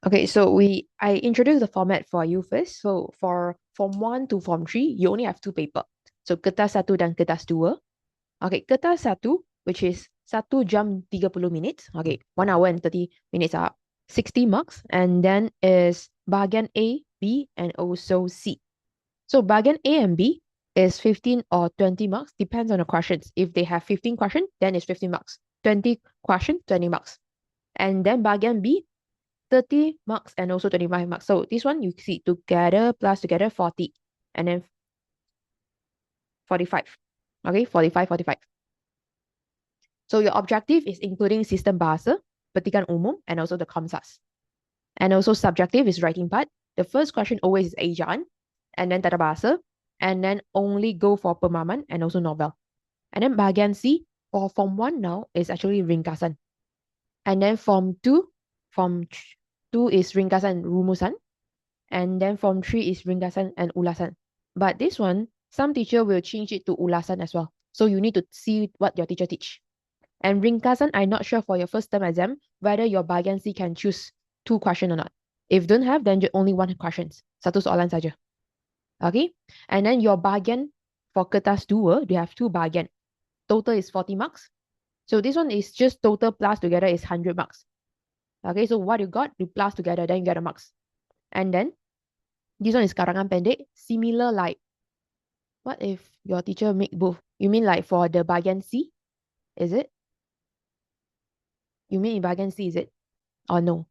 Okay, so I introduced the format for you first. So for Form 1 to Form 3, you only have two paper. So kertas 1 dan kertas 2. Okay, kertas 1, which is 1 jam 30 minit. Okay, 1 hour and 30 minutes are 60 marks. And then is bahagian A, B, and also C. So bahagian A and B is 15 or 20 marks, depends on the questions. If they have 15 questions, then it's 15 marks. 20 questions, 20 marks. And then bahagian B, 30 marks and also 25 marks. So this one you see together plus together 40 and then 45. Okay, 45, 45. So your objective is including sistem bahasa, petikan umum, and also the Comsas. And also subjective is writing part. The first question always is ejaan, and then tata bahasa, and then only go for pemahaman and also novel. And then bahagian C for Form 1 now is actually ringkasan. And then Form 2 is ringkasan rumusan. And then Form 3 is ringkasan and ulasan. But this one, some teacher will change it to ulasan as well. So you need to see what your teacher teach. And ringkasan, I'm not sure for your first term exam, whether your bahagian C can choose 2 questions or not. If don't have, then only 1 questions. Satu soalan saja. Okay? And then your bahagian for kertas 2, they have 2 bahagian. Total is 40 marks. So this one is just total plus together is 100 marks. Okay, so what you got, you plus together, then you get the marks. And then this one is karangan pendek, similar like, what if your teacher make both? You mean like for the bahagian C? Is it? You mean in bahagian C, is it? Or no?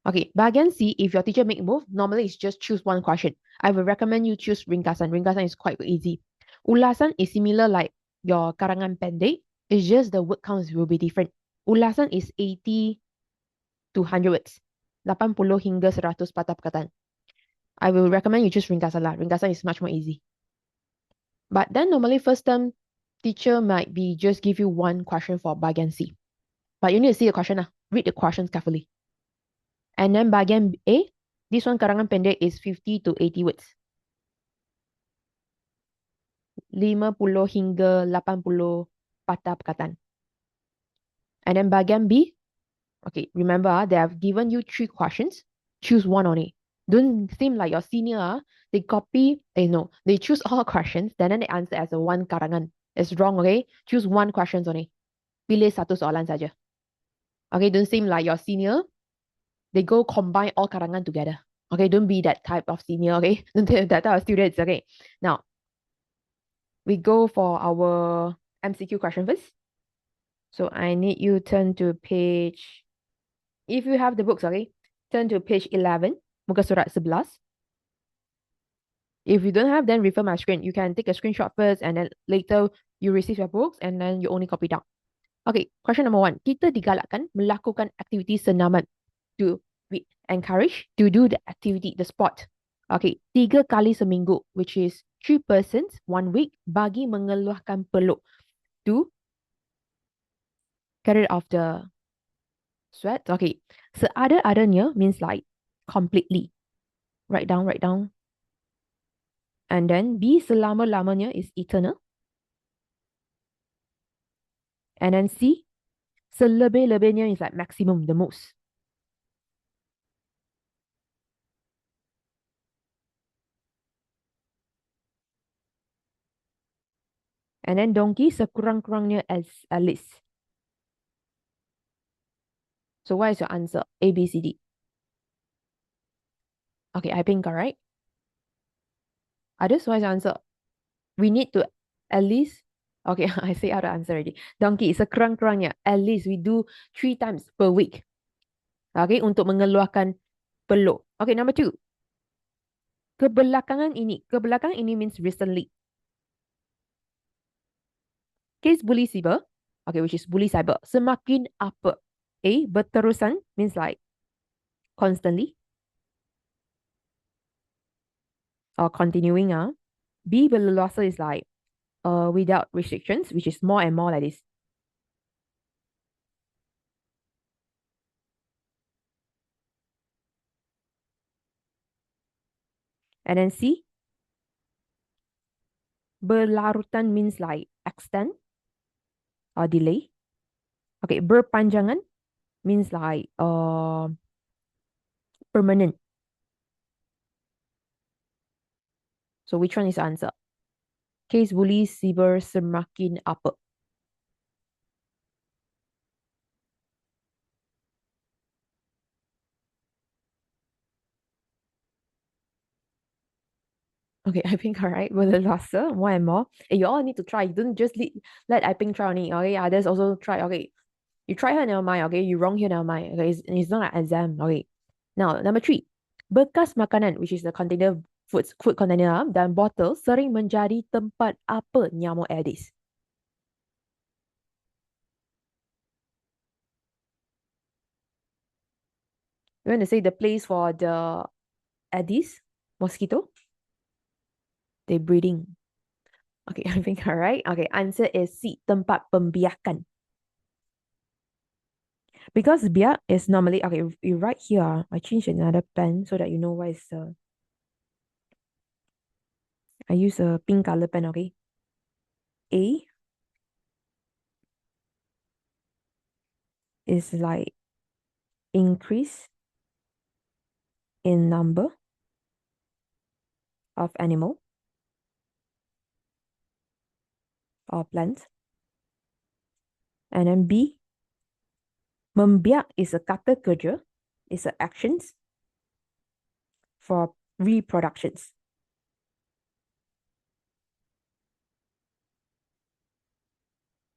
Okay, bahagian C, if your teacher make both, normally it's just choose one question. I will recommend you choose ringkasan. Ringkasan is quite easy. Ulasan is similar like your karangan pendek. It's just the word counts will be different. Ulasan is 80 to 100 words. 80 hingga 100 patah perkataan. I will recommend you choose ringkasan lah. Ringkasan is much more easy. But then normally first term teacher might be just give you one question for bahagian C. But you need to see the question lah. Read the questions carefully. And then bahagian A, this one karangan pendek is 50 to 80 words. 50 hingga 80 patah perkataan. And then bahagian B, okay, remember they have given you 3 questions. Choose one only. Don't seem like your senior, they copy, no, they choose all questions, then they answer as a one karangan. It's wrong, okay? Choose one questions only. Pilih satu soalan saja. Okay, don't seem like your senior, they go combine all karangan together. Okay, don't be that type of senior, okay? Don't be that type of students, okay? Now, we go for our MCQ question first. So I need you turn to page, if you have the books, okay, turn to page 11, muka surat 11. If you don't have, then refer my screen. You can take a screenshot first and then later you receive your books and then you only copy down. Okay, question number 1. Kita digalakkan melakukan aktiviti senaman to be encouraged to do the activity, the sport. Okay, 3 kali seminggu, which is 3 persons, 1 week, bagi mengeluarkan peluk to get rid of the sweat. Okay, seada-adanya means like completely. Write down, write down. And then B, selama-lamanya is eternal. And then C, selebih-lebihnya is like maximum, the most. And then donkey, sekurang-kurangnya as at least. So what is your answer? A, B, C, D. Okay, I think correct. Others, what is your answer? We need to at least, okay, I say out the answer already. Donkey, sekurang-kurangnya, at least we do 3 times per week. Okay, untuk mengeluarkan peluk. Okay, number 2. Kebelakangan ini means recently. Case bully cyber, okay, which is bully cyber. Semakin apa? A, berterusan means like constantly or continuing. B, berleluasa is like without restrictions, which is more and more like this. And then C, berlarutan means like extend or delay. Okay, berpanjangan means like permanent. So which one is the answer? Case bully siber semakin apa? Okay, I think alright. With the lesser, more and more. And you all need to try. You don't just let I think try only. Okay, others also try. Okay, you try here, never mind. Okay, you wrong here, never mind. Okay, it's not an exam. Okay. Now, number three. Bekas makanan, which is the container, food container dan botol sering menjadi tempat apa nyamuk Aedes? You want to say the place for the Aedes mosquito? They breeding. Okay, I think alright. Okay, answer is C, tempat pembiakan. Because biak is normally, okay, you write here, I change another pen so that you know what is the, I use a pink color pen, okay? A is like increase in number of animal or plants. And then B, membiak is a kata kerja, is a actions for reproductions.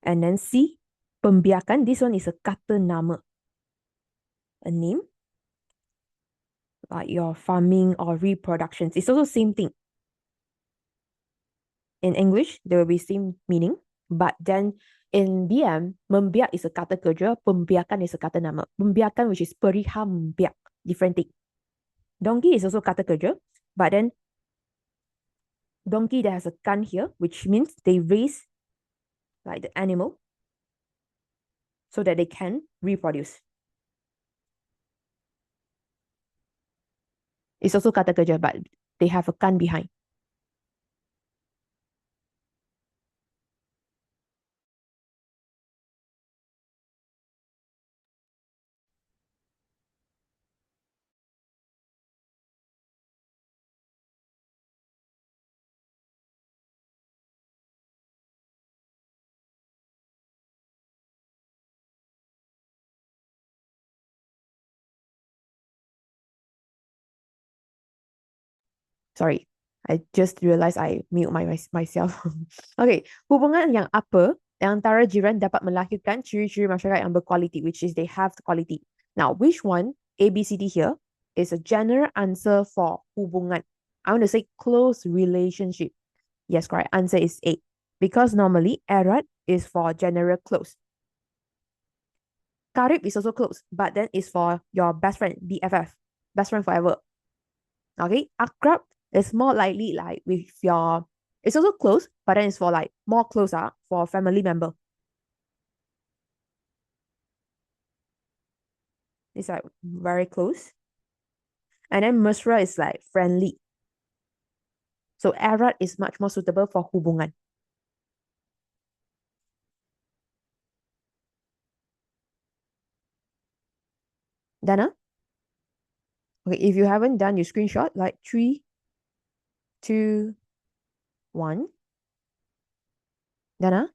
And then C, pembiakan, this one is a kata nama, a name, like your farming or reproductions. It's also same thing. In English, there will be same meaning, but then in BM, membiak is a kata kerja, pembiakan is a kata nama. Pembiakan, which is periham biak, different thing. Donkey is also kata kerja, but then donkey that has a kan here, which means they raise like the animal so that they can reproduce. It's also kata kerja, but they have a kan behind. Sorry, I just realized I mute myself. Okay, hubungan yang apa yang antara jiran dapat melahirkan ciri-ciri masyarakat yang berkualiti, which is they have the quality. Now, which one, A, B, C, D here, is a general answer for hubungan? I want to say close relationship. Yes, correct. Answer is A. Because normally, erat is for general close. Karib is also close, but then it's for your best friend, BFF, best friend forever. Okay, akrab is more likely like with your, it's also close, but then it's for like more closer for family member. It's like very close. And then mesra is like friendly. So erat is much more suitable for hubungan. Dana? Okay, if you haven't done your screenshot, like 3, 2, 1. Dana?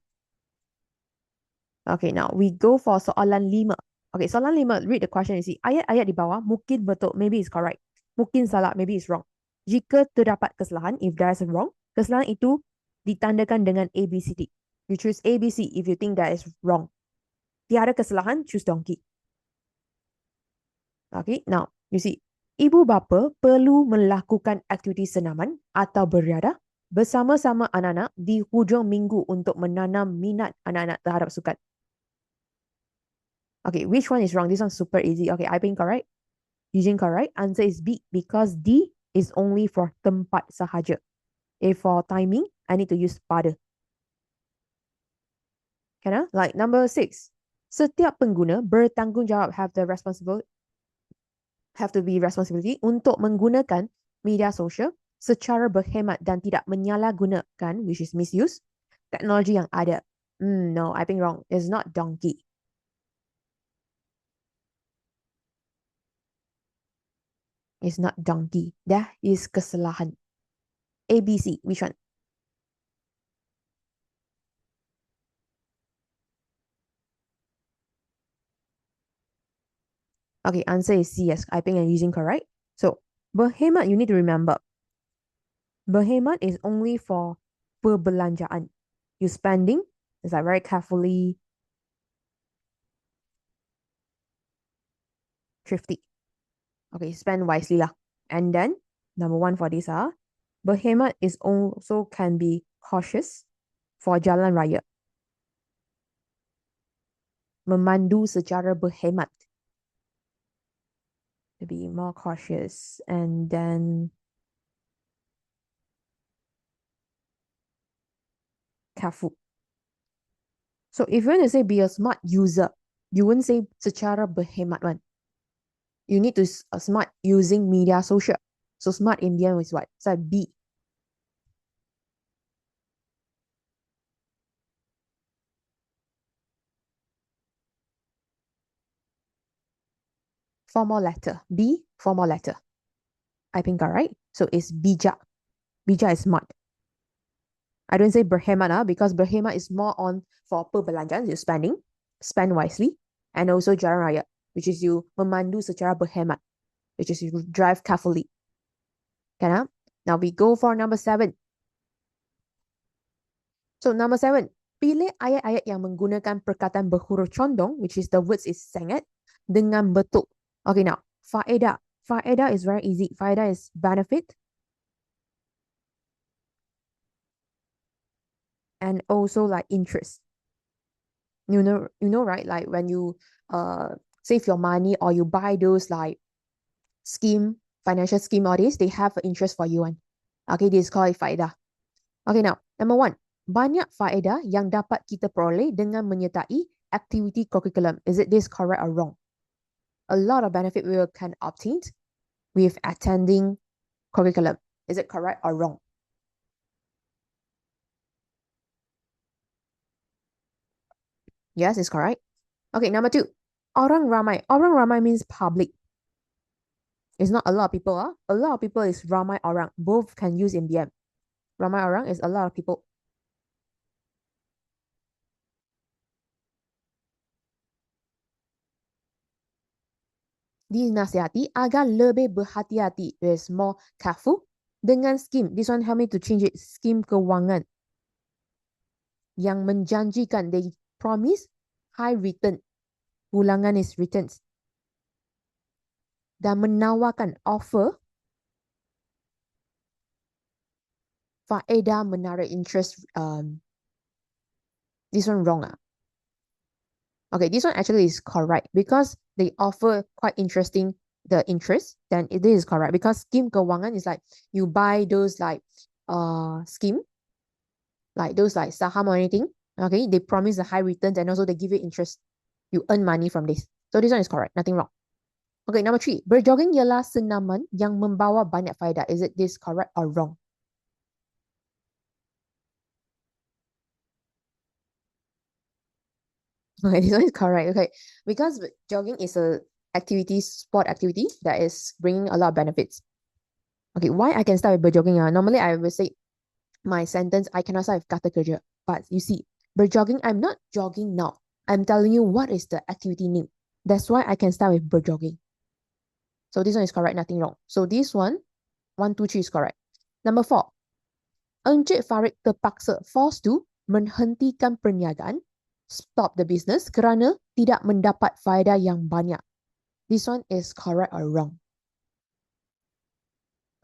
Okay, now we go for soalan 5. Okay, soalan 5, read the question. You see, ayat-ayat di bawah, mungkin betul, maybe it's correct. Mungkin salah, maybe it's wrong. Jika terdapat kesalahan, if there's a wrong, kesalahan itu ditandakan dengan A, B, C, D. You choose A, B, C if you think that is wrong. Tiada kesalahan, choose donkey. Okay, now, you see, ibu bapa perlu melakukan aktiviti senaman atau beriadah bersama-sama anak-anak di hujung minggu untuk menanam minat anak-anak terhadap sukan. Okay, which one is wrong? This one's super easy. Okay, I think correct. Eugene correct. Answer is B because D is only for tempat sahaja. If for timing, I need to use pada. Can I? Like number 6. Setiap pengguna bertanggungjawab have to be responsibility untuk menggunakan media sosial secara berhemat dan tidak menyalahgunakan, which is misuse, teknologi yang ada. No, I think wrong. It's not donkey. It's not donkey. That is kesalahan. A, B, C. Which one? Okay, answer is C. Yes, I think I'm using correct. So, berhemat, you need to remember. Berhemat is only for perbelanjaan. You spending is like very carefully, thrifty. Okay, spend wisely lah. And then, number one for this berhemat is also can be cautious for jalan raya. Memandu secara berhemat. To be more cautious. And then careful. So if you want to say be a smart user, you wouldn't say secara berhemat one. You need to smart using media social. So smart in the end is what? So B. Four more letter. B, four more letter. I think alright. So it's bijak. Bijak is smart. I don't say berhemat because berhemat is more on for perbelanjaan, you're spending, spend wisely, and also jalan raya, which is you memandu secara berhemat, which is you drive carefully. Kan? Now we go for number 7. So number 7, pilih ayat-ayat yang menggunakan perkataan berhuruf condong, which is the words is sangat, dengan betul. Okay, now, faedah. Faedah is very easy. Faedah is benefit. And also like interest. Right? Like when you save your money or you buy those like scheme, financial scheme, all this, they have an interest for you. Okay, this is called faedah. Okay, now, number 1. Banyak faedah yang dapat kita peroleh dengan menyertai activity curriculum. Is it this correct or wrong? A lot of benefit we can obtain with attending curriculum. Is it correct or wrong? Yes, it's correct. Okay, number 2. Orang ramai. Orang ramai means public. It's not a lot of people. A lot of people is ramai orang. Both can use in BM. Ramai orang is a lot of people. Dinasihati agar lebih berhati-hati. There's more careful. Dengan skim. This one help me to change it. Skim kewangan. Yang menjanjikan. They promise high return. Ulangan is returns. Dan menawarkan offer faedah menarik interest. This one wrong. Okay, this one actually is correct because they offer quite interesting the interest. Then it is correct because scheme kewangan is like you buy those like scheme like those like saham or anything. Okay, they promise a high returns and also they give you interest. You earn money from this. So this one is correct. Nothing wrong. Okay, number 3. Berjogging ialah senaman yang membawa banyak faedah. Is it this correct or wrong? Okay, this one is correct. Okay, because jogging is a activity, sport activity that is bringing a lot of benefits. Okay, why I can start with berjogging? Normally I will say my sentence, I cannot start with kata kerja. But you see, berjogging, I'm not jogging now. I'm telling you what is the activity name. That's why I can start with berjogging. So this one is correct, nothing wrong. So this one, 1, 2, 3 is correct. Number 4, Encik Farid terpaksa forced to menghentikan perniagaan, stop the business kerana tidak mendapat faedah yang banyak. This one is correct or wrong?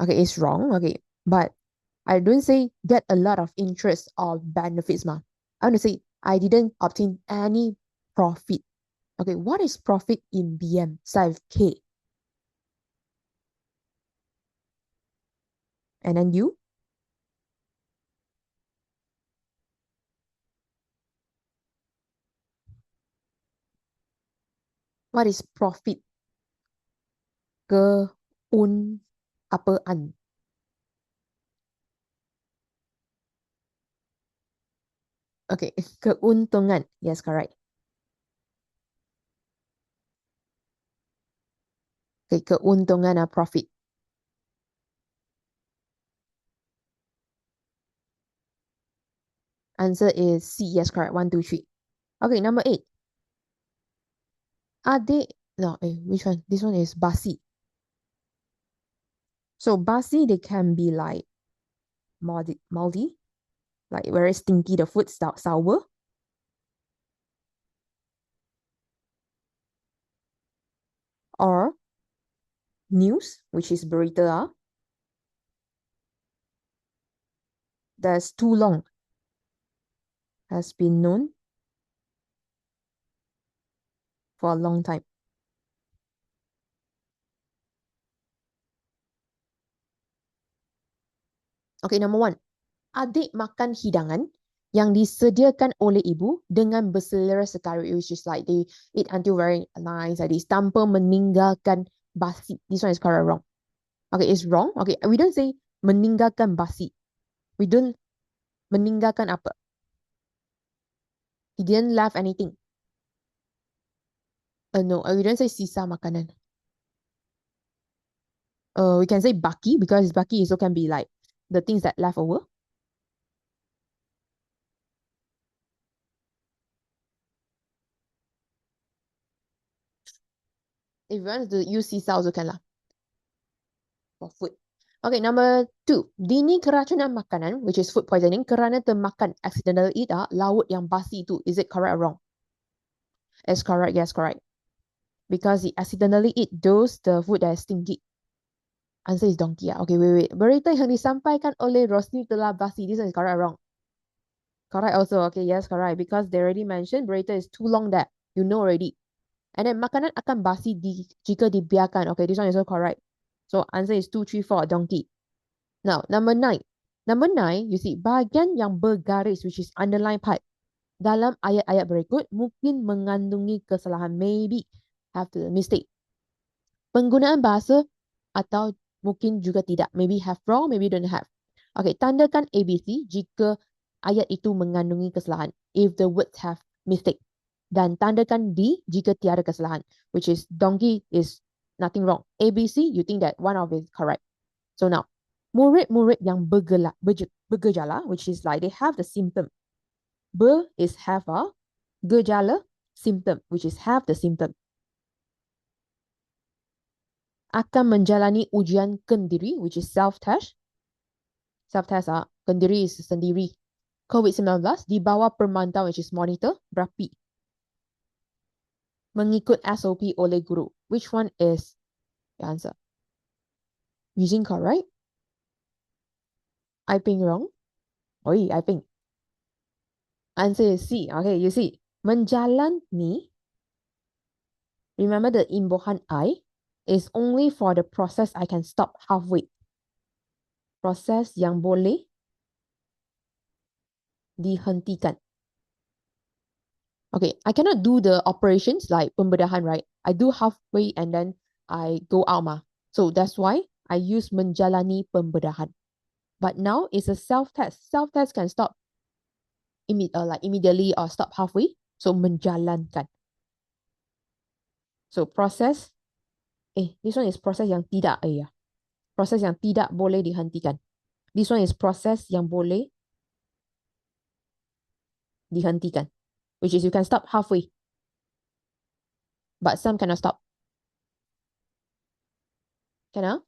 Okay, it's wrong. Okay, but I don't say get a lot of interest or benefits. I want to say I didn't obtain any profit. Okay, what is profit in BM? Side K. And then you? What is profit? Keunapaan. Okay, keuntungan. Yes, correct. Okay, keuntungan profit. Answer is C. Yes, correct. 1, 2, 3. Okay, number 8. Which one? This one is basi. So basi, they can be like moldy, like very stinky, the food sour. Or news, which is berita, that's too long, has been known for a long time. Okay, number 1. Adik makan hidangan yang disediakan oleh ibu dengan berselera sekali, which is like they eat until very nice like this, tanpa meninggalkan basi. This one is correct or wrong? Okay, it's wrong. Okay, we don't say meninggalkan basi. We don't meninggalkan apa. He didn't left anything. No, we don't say sisa makanan. We can say baki, because baki also can be like the things that left over. If you want to use sisa also can lah. For food. Okay, number 2. Dini keracunan makanan, which is food poisoning, kerana termakan accidental eat lauk yang basi itu. Is it correct or wrong? It's correct. Yes, correct. Because he accidentally eat the food that is stinky. Answer is donkey. Okay, wait. Berita yang disampaikan oleh Rosni telah basi. This one is correct or wrong? Correct also. Okay, yes, correct. Because they already mentioned berita is too long that you know already. And then makanan akan basi jika dibiarkan. Okay, this one is also correct. So answer is 2, 3, 4, donkey. Now, number 9. Number 9, you see, bahagian yang bergaris, which is underline part, dalam ayat-ayat berikut mungkin mengandungi kesalahan. Maybe have the mistake. Penggunaan bahasa atau mungkin juga tidak. Maybe have wrong, maybe don't have. Okay, tandakan ABC jika ayat itu mengandungi kesalahan. If the words have mistake. Dan tandakan D jika tiada kesalahan. Which is donkey is nothing wrong. ABC, you think that one of it is correct. So now, murid-murid yang bergejala, which is like they have the symptom. Is have a, gejala, symptom, which is have the symptom. Akan menjalani ujian kendiri, which is self-test. Self-test kendiri is sendiri. COVID-19 di bawah pemantauan, which is monitor, berapi. Mengikut SOP oleh guru. Which one is the answer? Using correct? I think wrong. I think. Answer is C. Okay, you see. Menjalani. Remember the imbuhan I is only for the process I can stop halfway. Proses yang boleh dihentikan. Okay, I cannot do the operations like pembedahan, right? I do halfway and then I go out mah. So that's why I use menjalani pembedahan. But now it's a self-test. Self-test can stop immediately or stop halfway. So menjalankan. So proses. This one is proses yang tidak Proses yang tidak boleh dihentikan. This one is proses yang boleh dihentikan. Which is you can stop halfway. But some cannot stop. Can?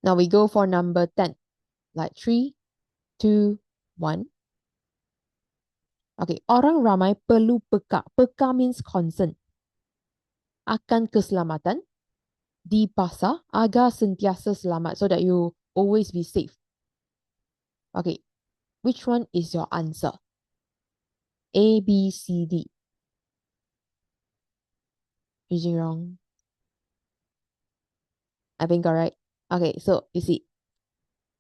Now we go for number 10. Like 3, 2, 1. Okay, orang ramai perlu peka. Peka means concern. Akan keselamatan di pasar agar sentiasa selamat, so that you always be safe. Okay, which one is your answer? A, B, C, D. Is it wrong? I think correct. Okay, so you see,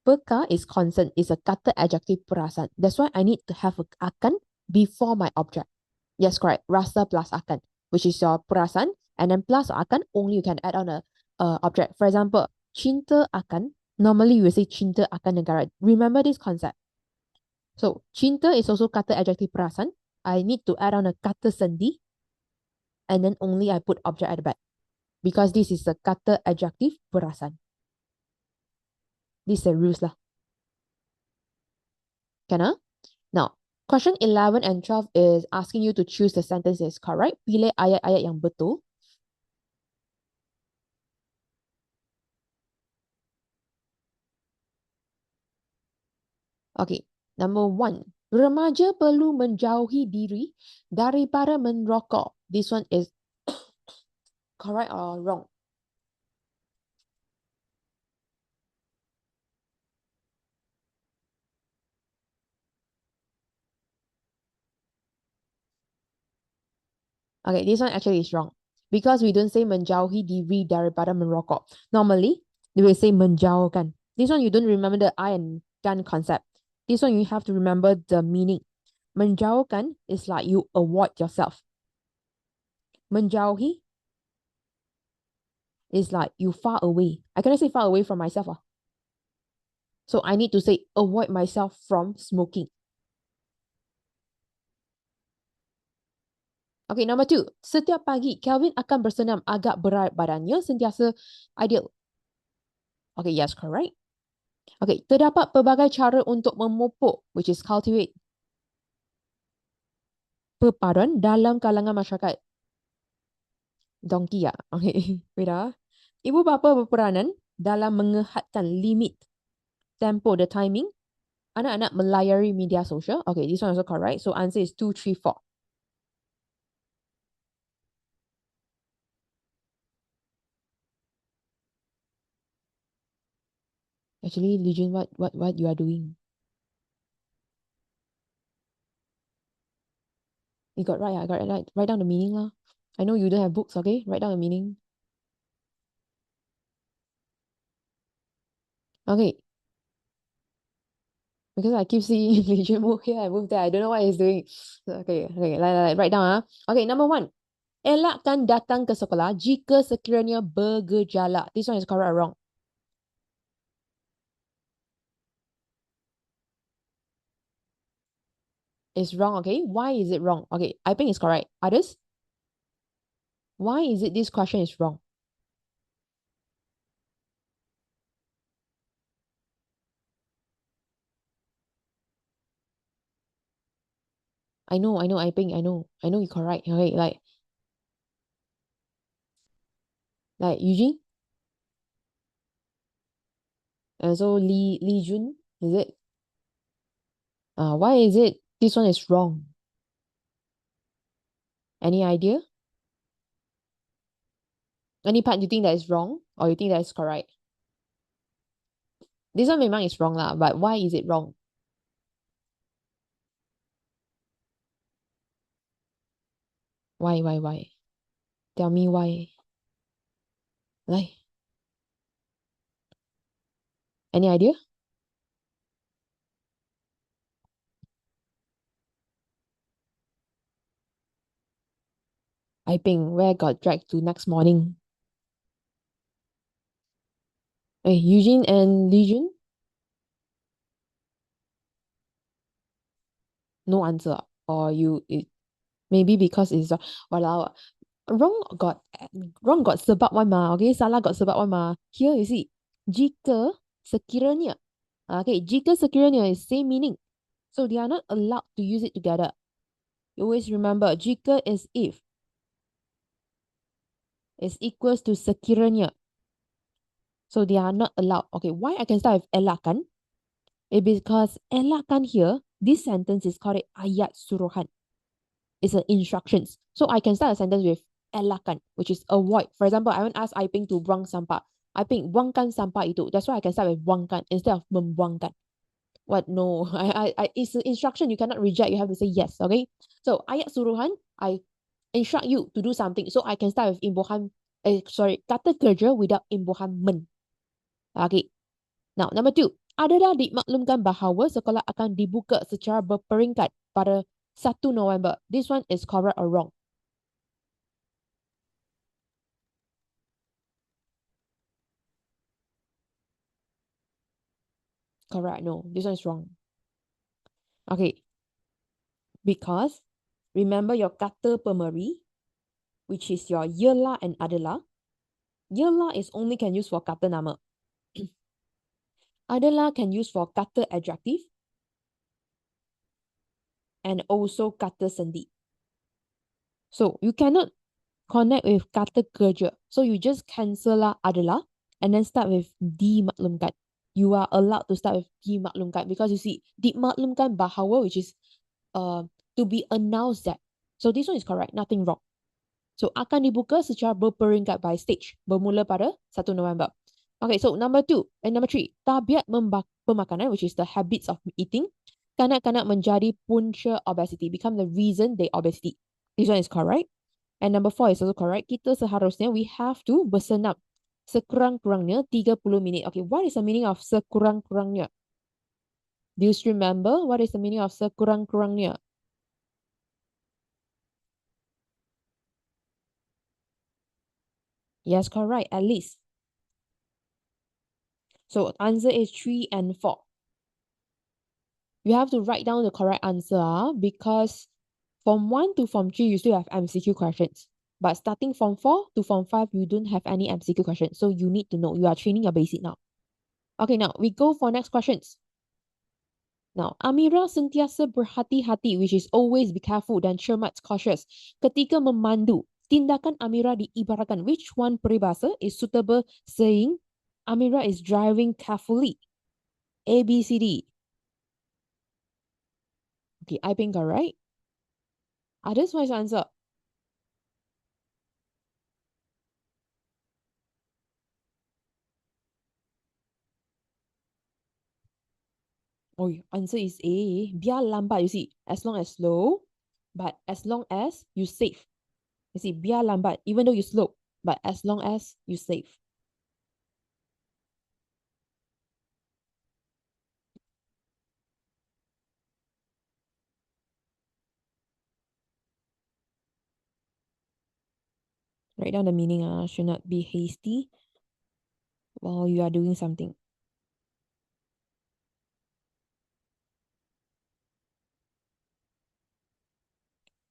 peka is concern, is a kata adjective perasaan. That's why I need to have a akan before my object. Yes, correct. Rasa plus akan, which is your perasaan, and then plus or akan, only you can add on a object. For example, cinta akan, normally you will say cinta akan negara. Remember this concept. So, cinta is also kata adjective perasaan. I need to add on a kata sendi, and then only I put object at the back. Because this is a kata adjective perasaan. This is the rules lah. Can ah? Now, question 11 and 12 is asking you to choose the sentence that is correct. Pilih ayat-ayat yang betul. Okay, number 1. Remaja perlu menjauhi diri daripada merokok. This one is correct or wrong? Okay, this one actually is wrong. Because we don't say menjauhi diri daripada merokok. Normally, they will say menjauhkan. This one you don't remember the I and kan concept. This one you have to remember the meaning. Menjauhkan is like you avoid yourself. Menjauhi is like you far away. I cannot say far away from myself. So I need to say avoid myself from smoking. Okay, number 2. Setiap pagi, Kelvin akan bersenam agak berat badannya sentiasa ideal. Okay, yes, correct. Okay, terdapat pelbagai cara untuk memupuk, which is cultivate, perpaduan dalam kalangan masyarakat. Donkey ya? Okay, wait ah. Ibu bapa berperanan dalam mengehatkan limit, tempo, the timing. Anak-anak melayari media sosial. Okay, this one also correct. So answer is 2, 3, 4. Actually, Legion, what you are doing? You got right, I got it right. Write down the meaning lah. I know you don't have books, okay? Write down the meaning. Okay. Because I keep seeing Legion move here and move there. I don't know what he's doing. Okay, write down ah. Okay, number 1. Elakkan datang ke sekolah jika sekiranya bergejala. This one is correct or wrong? It's wrong, okay? Why is it wrong? Okay, I think it's correct. Others? Why is it this question is wrong? I think, I know you're correct. Okay, like Eugene? And so Lee Jun, is it? Why is it this one is wrong? Any idea? Any part you think that is wrong or you think that is correct? This one memang is wrong lah, but why is it wrong? Why? Tell me why. Like, any idea? I think where got dragged to next morning. Hey, Eugene and Legion? No answer. Or maybe because it's walao, wrong got sebab one ma, okay? Salah got sebab one ma. Here you see, jika sekiranya. Okay, jika sekiranya is same meaning. So they are not allowed to use it together. You always remember, jika is if. Is equals to sekiranya. So they are not allowed. Okay, why I can start with elakkan? It because elakkan here, this sentence is called ayat suruhan. It's an instructions. So I can start a sentence with elakkan, which is avoid. For example, I want to ask Aiping to buang sampah. Aiping, buangkan sampah itu. That's why I can start with buangkan instead of membuangkan. What? No. It's an instruction. You cannot reject. You have to say yes. Okay. So ayat suruhan, I instruct you to do something. So I can start with imbuhan. Kata kerja without imbuhan men. Okay. Now, number 2. Adalah dimaklumkan bahawa sekolah akan dibuka secara berperingkat pada 1 November. This one is correct or wrong? Correct. No, this one is wrong. Okay. Because remember your kata pemeri, which is your ialah and adalah. Ialah is only can use for kata nama. Adalah can use for kata adjective. and also kata sendi. So you cannot connect with kata kerja. So you just cancel lah adalah and then start with dimaklumkan. You are allowed to start with dimaklumkan because you see dimaklumkan bahawa, which is to be announced that. So this one is correct, nothing wrong. So akan dibuka secara berperingkat by stage bermula pada 1 November. Okay, so number 3, tabiat pemakanan, which is the habits of eating. Kanak-kanak menjadi punca obesity, become the reason they obesity. This one is correct. And number 4 is also correct. Kita seharusnya, we have to bersenam sekurang-kurangnya 30 minit. Okay, what is the meaning of sekurang-kurangnya? Do you still remember what is the meaning of sekurang-kurangnya? Yes, correct, at least. So answer is 3 and 4. You have to write down the correct answer because from 1 to Form 3, you still have MCQ questions. But starting from 4 to Form 5, you don't have any MCQ questions. So you need to know. You are training your basic now. Okay, now we go for next questions. Now, Amira sentiasa berhati-hati, which is always be careful dan cermat, cautious. Ketika memandu, tindakan Amira diibaratkan. Which one peribahasa is suitable saying Amira is driving carefully? A, B, C, D. Okay, I think correct. Others, what is your answer? Oh, answer is A. Biar lambat, you see, as long as slow, but as long as you safe. You see, biar lambat, even though you slow, but as long as you safe. Write down the meaning. Should not be hasty while you are doing something.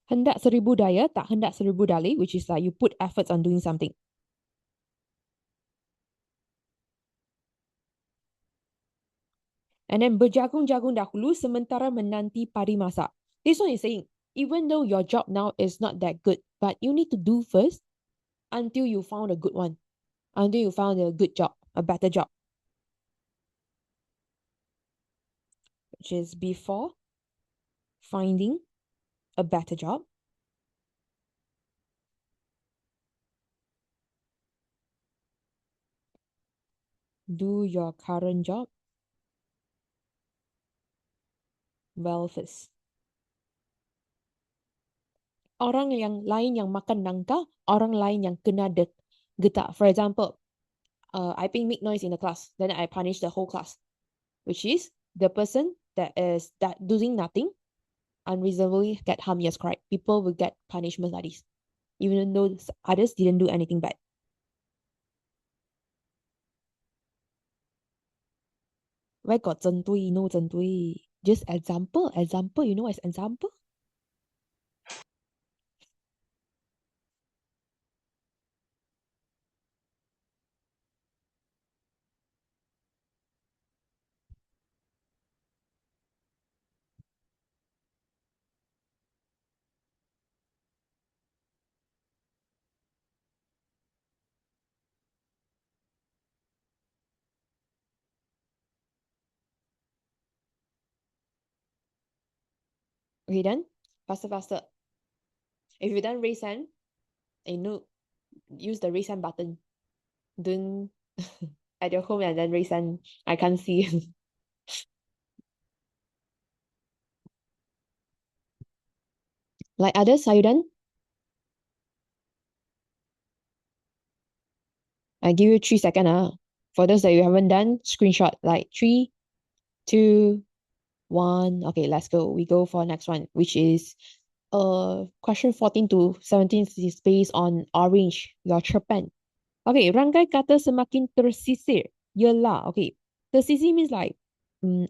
Hendak seribu daya, tak hendak seribu dalih, which is like you put efforts on doing something. And then berjagung-jagung dahulu sementara menanti padi masak. This one is saying, even though your job now is not that good, but you need to do first until you found a good one, until you found a good job, a better job, which is before finding a better job. Do your current job well first. Orang yang lain yang makan nangka, orang lain yang kena getah. For example, I make noise in the class, then I punish the whole class, which is the person that is doing nothing unreasonably get harmed. Yes, correct. People will get punishment like this, even though others didn't do anything bad. Where got 针对? No 针对. Just example. You know as example? Okay, done? Faster. If you done raise hand, use the raise hand button. Don't at your home and then raise hand. I can't see. Like others, are you done? I give you 3 seconds. For those that you haven't done, screenshot like 3, 2, 1. Okay, let's go. We go for next one, which is question 14 to 17 is based on orange, your cerpen. Okay, rangkai kata semakin tersisir. Yelah, okay. Tersisir means like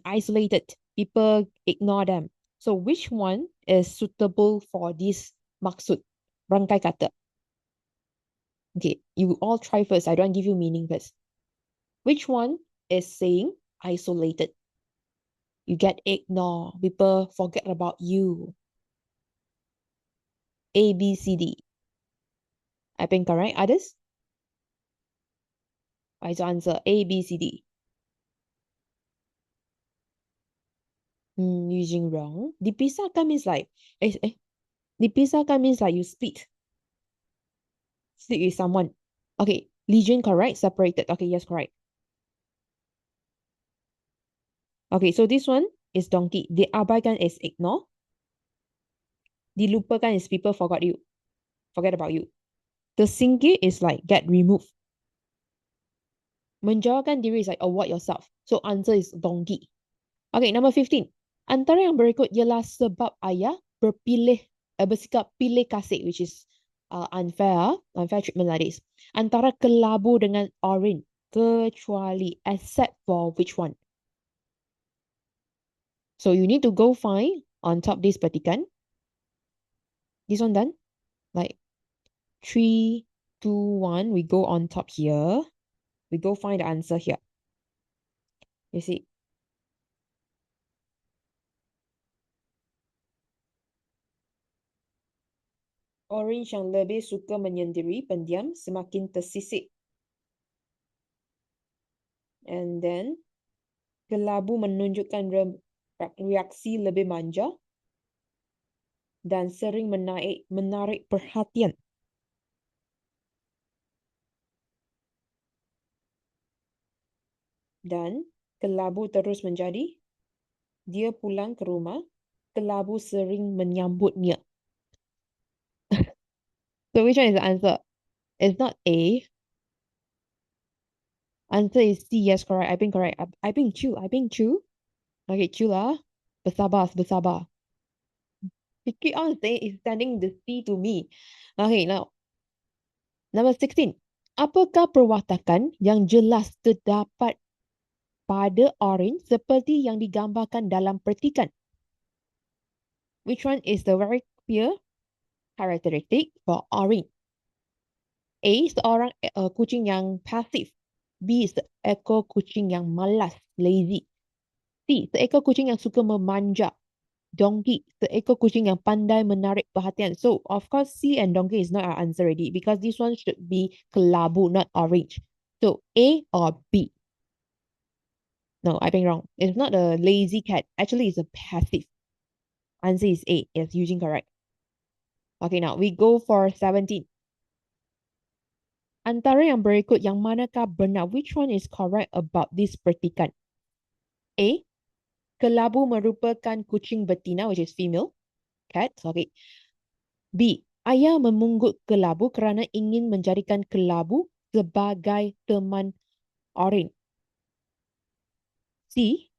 isolated. People ignore them. So which one is suitable for this maksud? Rangkai kata. Okay, you all try first. I don't give you meaning first. Which one is saying isolated? You get ignored. People forget about you. A, B, C, D. I think correct. Others? What is your answer? A, B, C, D. Using wrong. Dipisahkan means like, dipisahkan means like you split. Split with someone. Okay, legion correct. Separated. Okay, yes, correct. Okay, so this one is donkey. Diabaikan is ignore. Dilupakan is people forgot you. Forget about you. Tersingkir is like get removed. Menjauhkan diri is like avoid yourself. So answer is donkey. Okay, number 15. Antara yang berikut ialah sebab ayah bersikap pilih kasih, which is unfair treatment like this. Antara kelabu dengan orange, kecuali, except for which one? So you need to go find on top this petikan. This one done? Like 3, 2, 1, we go on top here. We go find the answer here. You see? Orange yang lebih suka menyendiri, pendiam, semakin tersisik. And then, kelabu menunjukkan reaksi lebih manja dan sering menarik perhatian. Dan kelabu terus menjadi, dia pulang ke rumah, kelabu sering menyambutnya. So which one is the answer? It's not A. Answer is C. Yes, correct. I think correct. I think Chu. Okay, Chu lah. Bersabar. He keep on saying, sending the C to me. Okay, now. Number 16. Apakah perwatakan yang jelas terdapat pada orange seperti yang digambarkan dalam petikan? Which one is the very clear characteristic for orange? A. Seorang kucing yang pasif. B. Seekor kucing yang malas, lazy. C. Seekor kucing yang suka memanja. Donkey. Seekor kucing yang pandai menarik perhatian. So, of course, C and donkey is not our answer already because this one should be kelabu, not orange. So, A or B? No, I think wrong. It's not a lazy cat. Actually, it's a passive. Answer is A. Yes, Eugene correct. Okay, now we go for 17. Antara yang berikut yang manakah benar? Which one is correct about this petikan? A. Kelabu merupakan kucing betina, which is female cat. Okay. B. Ayah memungut kelabu kerana ingin menjadikan kelabu sebagai teman orange. C.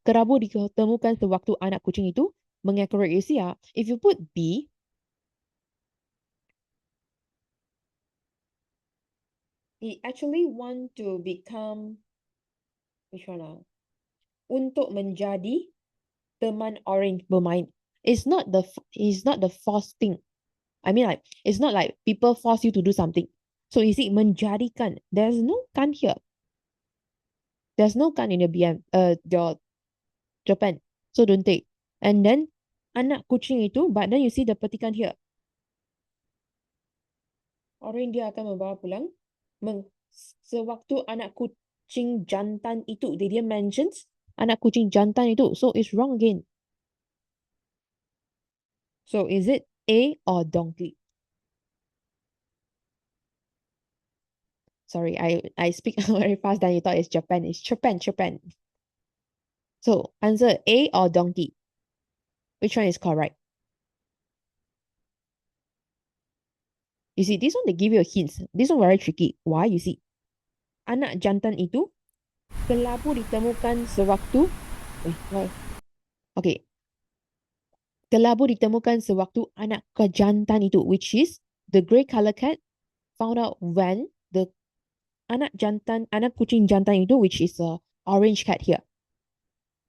Kelabu ditemukan sewaktu anak kucing itu mengekor. You see, if you put B, he actually want to become which one? Untuk menjadi teman orange bermain. It's not the forced thing. I mean, like, it's not like people force you to do something. So you see, menjadikan. There's no kan here. There's no kan in the your Japan. So don't take. And then anak kucing itu, but then you see the petikan here. Orang dia akan membawa pulang. Sewaktu anak kucing jantan itu, they didn't mention anak kucing jantan itu. So it's wrong again. So is it A or donkey? Sorry, I speak very fast than you thought it's Japan. It's Japan. So answer A or donkey? Which one is correct? You see, this one they give you a hint. This one very tricky. Why? You see, anak jantan itu kelabu ditemukan sewaktu. Okay. Kelabu ditemukan sewaktu anak kejantan itu, which is the grey color cat found out when the anak kucing jantan itu, which is a orange cat here.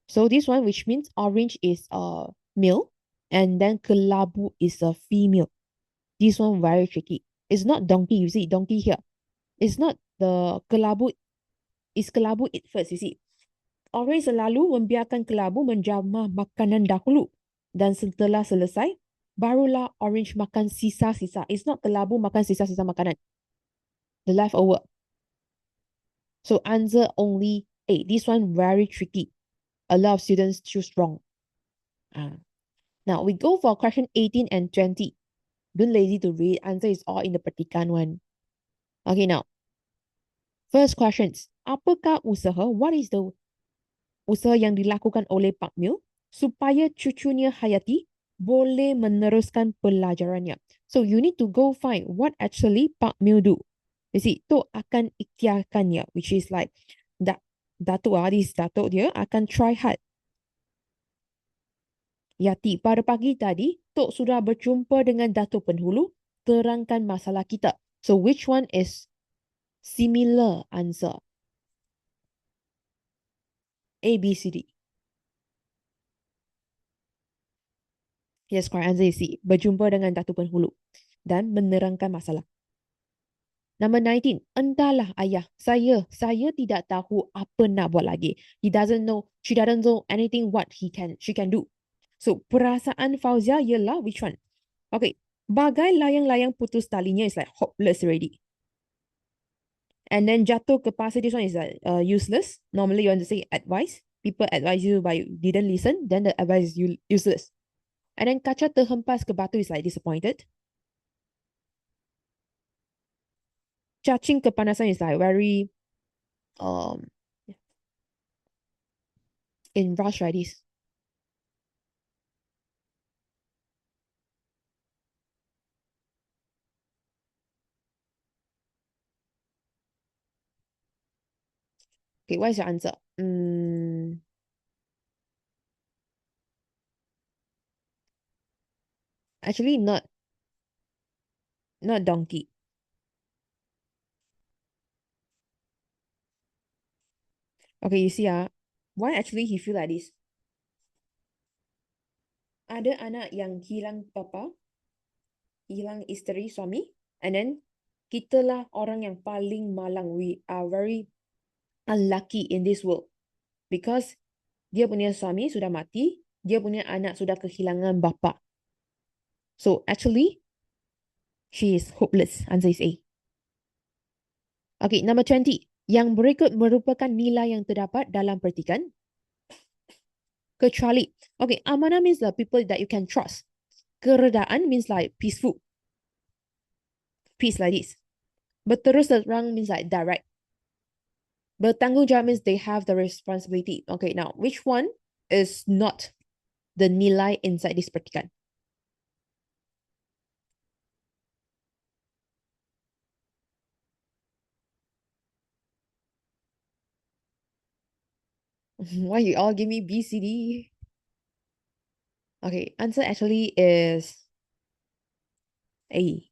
So this one, which means orange is a male, and then kelabu is a female. This one very tricky. It's not donkey. You see donkey here. It's not the kelabu. It's kelabu it first. You see. Orang selalu membiarkan kelabu menjamah makanan dahulu. Dan setelah selesai, barulah orange makan sisa-sisa. It's not kelabu makan sisa-sisa makanan. The leftover. So answer only A. This one very tricky. A lot of students choose wrong. Ah. Now we go for question 18 and 20. Don't lazy to read. Answer is all in the petikan one. Okay, now. First questions. Apakah usaha? What is the usaha yang dilakukan oleh Pak Mil supaya cucunya Hayati boleh meneruskan pelajarannya? So you need to go find what actually Pak Mil do. You see, tu akan ikhtiarkannya, which is like Datuk this Datuk dia akan try hard. Yati, pada pagi tadi, Tok sudah berjumpa dengan Datuk Penghulu, terangkan masalah kita. So which one is similar answer? A, B, C, D. Yes, correct answer is C. Berjumpa dengan Datuk Penghulu dan menerangkan masalah. Number 19. Entahlah ayah, saya tidak tahu apa nak buat lagi. She doesn't know anything what she can do. So, perasaan Fauzia ialah which one? Okay, bagai layang-layang putus talinya is like hopeless already. And then jatuh ke pasir, this one is like useless. Normally you want to say advice. People advise you but you didn't listen, then the advice is useless. And then kaca terhempas ke batu is like disappointed. Cacing kepanasan is like very um in rush like this. Okay, what is your answer? Actually not donkey. Okay, you see why actually he feel like this? Ada anak yang hilang papa, hilang isteri suami, and then kita lah orang yang paling malang. We are very unlucky in this world because dia punya suami sudah mati, dia punya anak sudah kehilangan bapa. So actually, she is hopeless. Answer is A. Okay, number 20. Yang berikut merupakan nilai yang terdapat dalam petikan. Kecuali. Okay, amanah means the people that you can trust. Keredaan means like peaceful. Peace like this. Berterus terang means like direct. Bertanggungjawab means they have the responsibility. Okay, now which one is not the nilai inside this petikan? Why you all give me B, C, D? Okay, answer actually is A.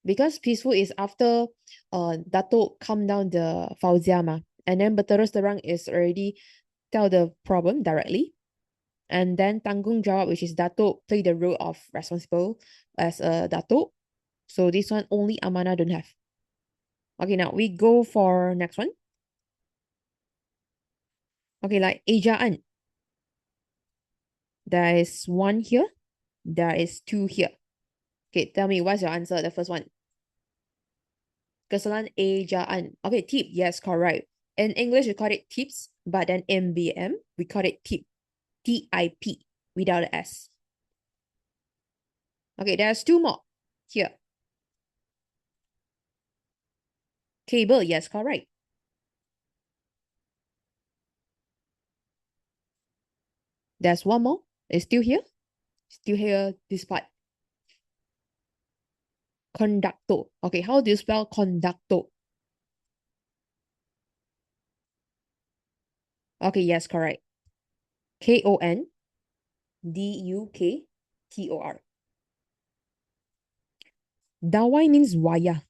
Because peaceful is after Datuk calm down the Fauzia ma. And then berterus terang is already tell the problem directly. And then tanggungjawab, which is Datuk play the role of responsible as a Datuk. So this one only amanah don't have. Okay, now we go for next one. Okay, like ejaan. There is one here. There is two here. Okay, tell me what's your answer, the first one. Kesalahan ejaan. Okay, tip. Yes, correct. In English, we call it tips, but then in BM, we call it tip. T-I-P without an S. Okay, there's two more here. Cable. Yes, correct. There's one more. It's still here. Still here, this part. Conductor. Okay, how do you spell conductor? Okay, yes, correct. Konduktor. Dawai means wayah.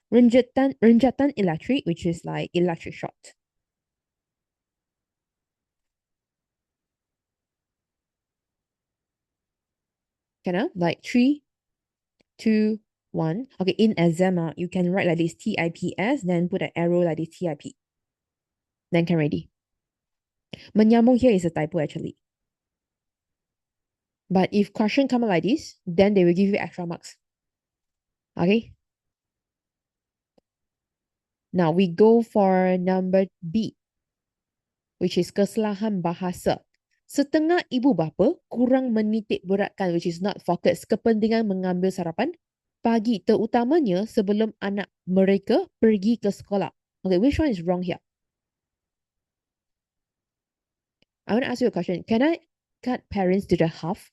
Renjatan electric, which is like electric short. Like 3, 2, 1. Okay, in exam, you can write like this TIPS, then put an arrow like this TIP. Then can ready. Menyambung here is a typo actually. But if question come out like this, then they will give you extra marks. Okay. Now we go for number B, which is kesalahan bahasa. Setengah ibu bapa kurang menitik beratkan, which is not focus, kepentingan mengambil sarapan pagi, terutamanya sebelum anak mereka pergi ke sekolah. Okay, which one is wrong here? I want to ask you a question. Can I cut parents to the half?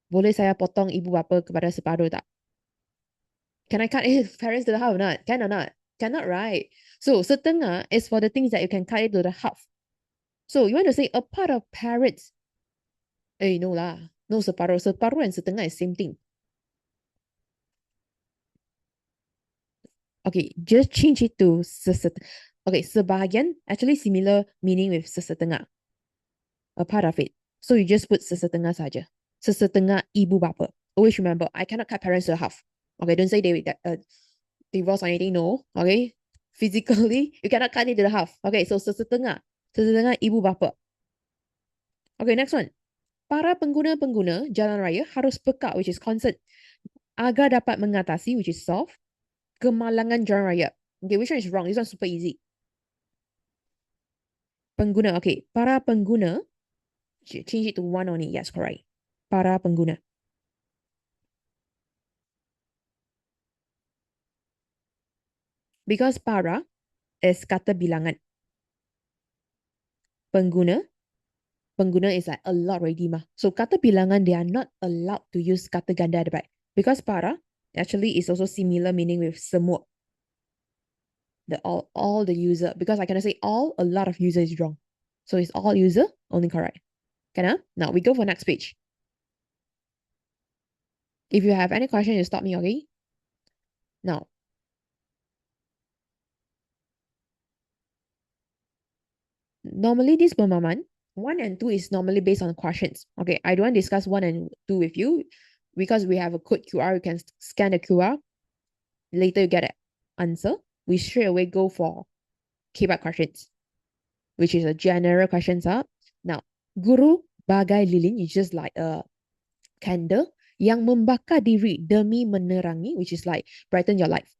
Boleh saya potong ibu bapa kepada separuh tak? Can I cut parents to the half or not? Can or not? Cannot, right? So setengah is for the things that you can cut it to the half. So you want to say a part of parents. No lah. No, separuh. Separuh and setengah is same thing. Okay, just change it to Okay, sebahagian, actually similar meaning with sesetengah. A part of it. So you just put sesetengah saja. Sesetengah ibu bapa. Always remember, I cannot cut parents to half. Okay, don't say they divorce or anything, no. Okay, physically, you cannot cut it to the half. Okay, so sesetengah. Sesetengah ibu bapa. Okay, next one. Para pengguna-pengguna jalan raya harus peka, which is concerned, agar dapat mengatasi, which is solve, kemalangan jalan raya. Okay, which one is wrong? This one super easy. Pengguna, okay. Para pengguna, change it to one only. Yes, correct. Para pengguna. Because para is kata bilangan. Pengguna, pengguna is like a lot already mah. So kata bilangan, they are not allowed to use kata ganda at the back. Because para actually is also similar meaning with semua. The all the user. Because I cannot say all, a lot of user is wrong. So it's all user, only correct. Can? Now we go for next page. If you have any question, you stop me, okay? Now, normally this pemahaman, 1 and 2 is normally based on questions. Okay, I don't want to discuss 1 and 2 with you because we have a code QR. You can scan the QR. Later you get an answer. We straight away go for keyword questions, which is a general questions. Now, guru bagai lilin is just like a candle yang membakar diri demi menerangi, which is like brighten your life.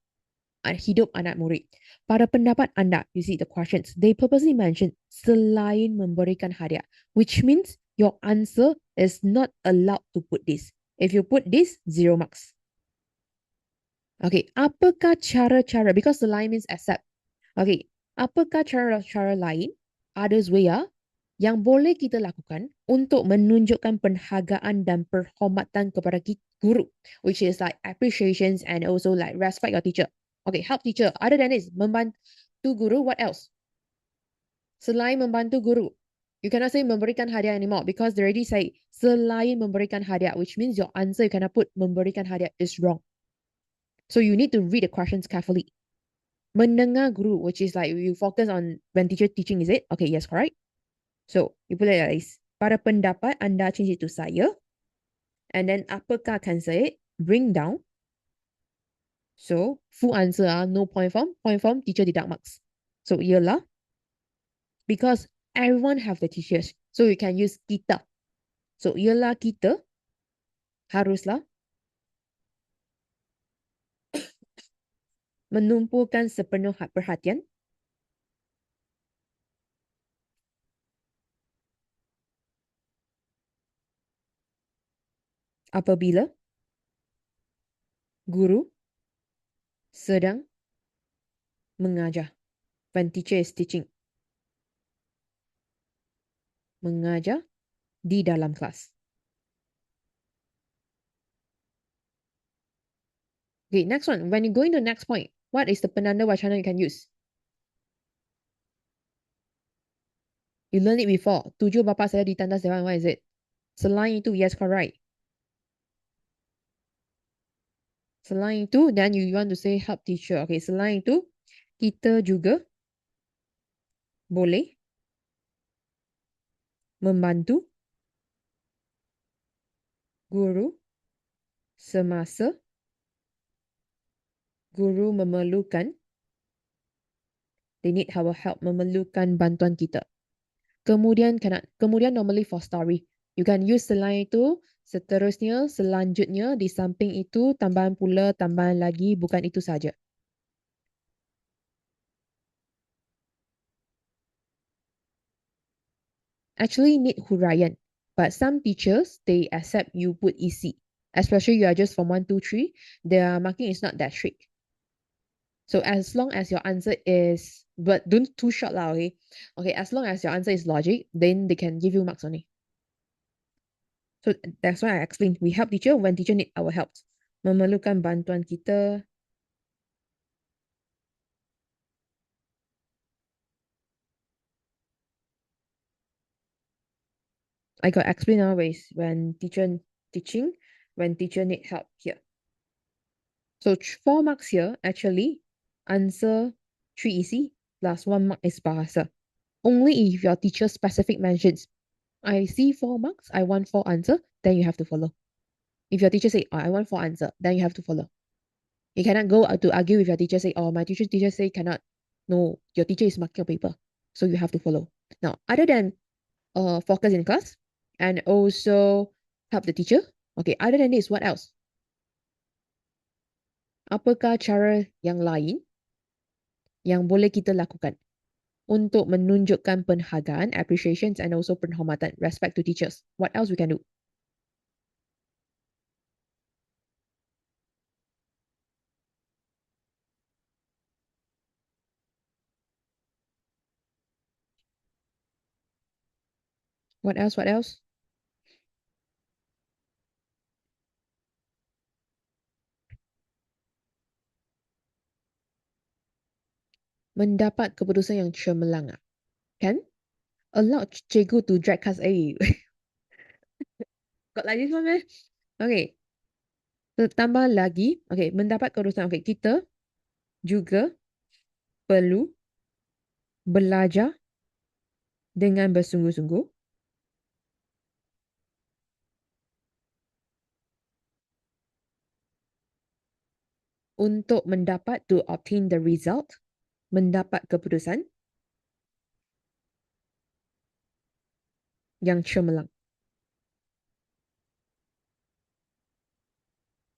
Hidup anak murid. Pada pendapat anda, you see the questions, they purposely mention selain memberikan hadiah, which means your answer is not allowed to put this. If you put this, 0 marks. Okay, apakah cara-cara, because selain means accept. Okay, apakah cara-cara lain, others way yang boleh kita lakukan untuk menunjukkan penghargaan dan penghormatan kepada guru, which is like appreciations and also like respect your teacher. Okay, help teacher. Other than this, membantu guru, what else? Selain membantu guru. You cannot say memberikan hadiah anymore because they already say selain memberikan hadiah, which means your answer you cannot put memberikan hadiah is wrong. So you need to read the questions carefully. Mendengar guru, which is like you focus on when teacher teaching, is it? Okay, yes, correct. So you put it like this. Pada pendapat anda, change it to saya. And then apakah can say it? Bring down. So, full answer no point form, teacher deduct marks. So, ialah, because everyone have the teachers. So, you can use kita. So, ialah kita haruslah menumpukan sepenuh perhatian apabila guru sedang mengajar. When teacher is teaching. Mengajar di dalam kelas. Okay, next one. When you go into the next point, what is the penanda wacana you can use? You learned it before. Tujuh bapa saya ditandas dewan. What is it? Selain itu, yes, correct. Selain itu, then you want to say help teacher. Okay, selain itu, kita juga boleh membantu guru semasa guru memerlukan, they need our help, memerlukan bantuan kita. Kemudian normally for story, you can use selain itu, seterusnya, selanjutnya, di samping itu, tambahan pula, tambahan lagi, bukan itu saja. Actually need huraian, but some teachers, they accept you put EC, especially you are just from 1, 2, 3, their marking is not that strict. So as long as your answer is, but don't too short lah, okay? Okay, as long as your answer is logic, then they can give you marks only. So that's why I explained, we help teacher when teacher need our help. Memerlukan bantuan kita. I got explain always when teacher teaching, when teacher need help here. So 4 marks here, actually, answer 3 easy, plus 1 mark is bahasa. Only if your teacher specific mentions, I see 4 marks, I want 4 answer, then you have to follow. If your teacher say, oh, I want 4 answer, then you have to follow. You cannot go to argue with your teacher, say, oh, my teacher say cannot. No, your teacher is marking your paper, so you have to follow. Now, other than focus in class and also help the teacher, okay, other than this, what else? Apakah cara yang lain yang boleh kita lakukan untuk menunjukkan penghargaan, appreciations, and also penghormatan, respect to teachers? What else we can do? What else? What else? Mendapat keputusan yang cemerlang. Kan? Allow cikgu to drag us. Got like this one, meh? Okay. Tambah lagi. Okay, mendapat keputusan. Okay, kita juga perlu belajar dengan bersungguh-sungguh untuk mendapat, to obtain the result, mendapat keputusan yang cemerlang.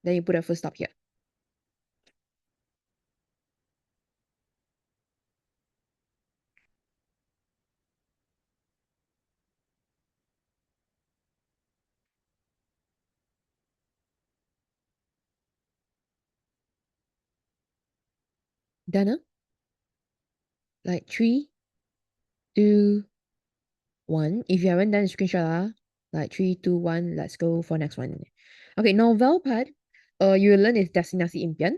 Then you put a full stop here. Done? Like 3, 2, 1. If you haven't done, screenshot. Like 3, 2, 1. Let's go for next one. Okay, novel part. You will learn is destinasi impian.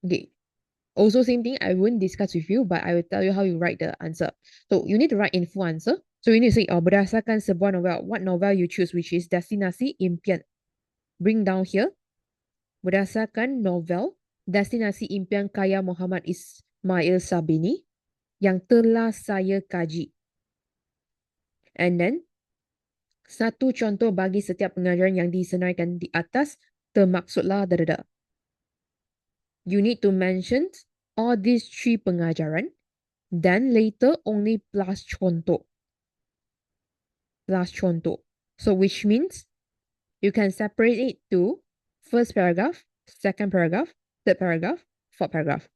Okay. Also same thing, I won't discuss with you, but I will tell you how you write the answer. So you need to write in full answer. So you need to say, berdasarkan sebuah novel, what novel you choose, which is Destinasi Impian. Bring down here. Berdasarkan novel Destinasi Impian karya Muhammad Ismail Sabini yang telah saya kaji. And then, satu contoh bagi setiap pengajaran yang disenaraikan di atas, termaksudlah dadada. You need to mention all these 3 pengajaran, then later only plus contoh. Plus contoh. So which means you can separate it to first paragraph, second paragraph, third paragraph, fourth paragraph.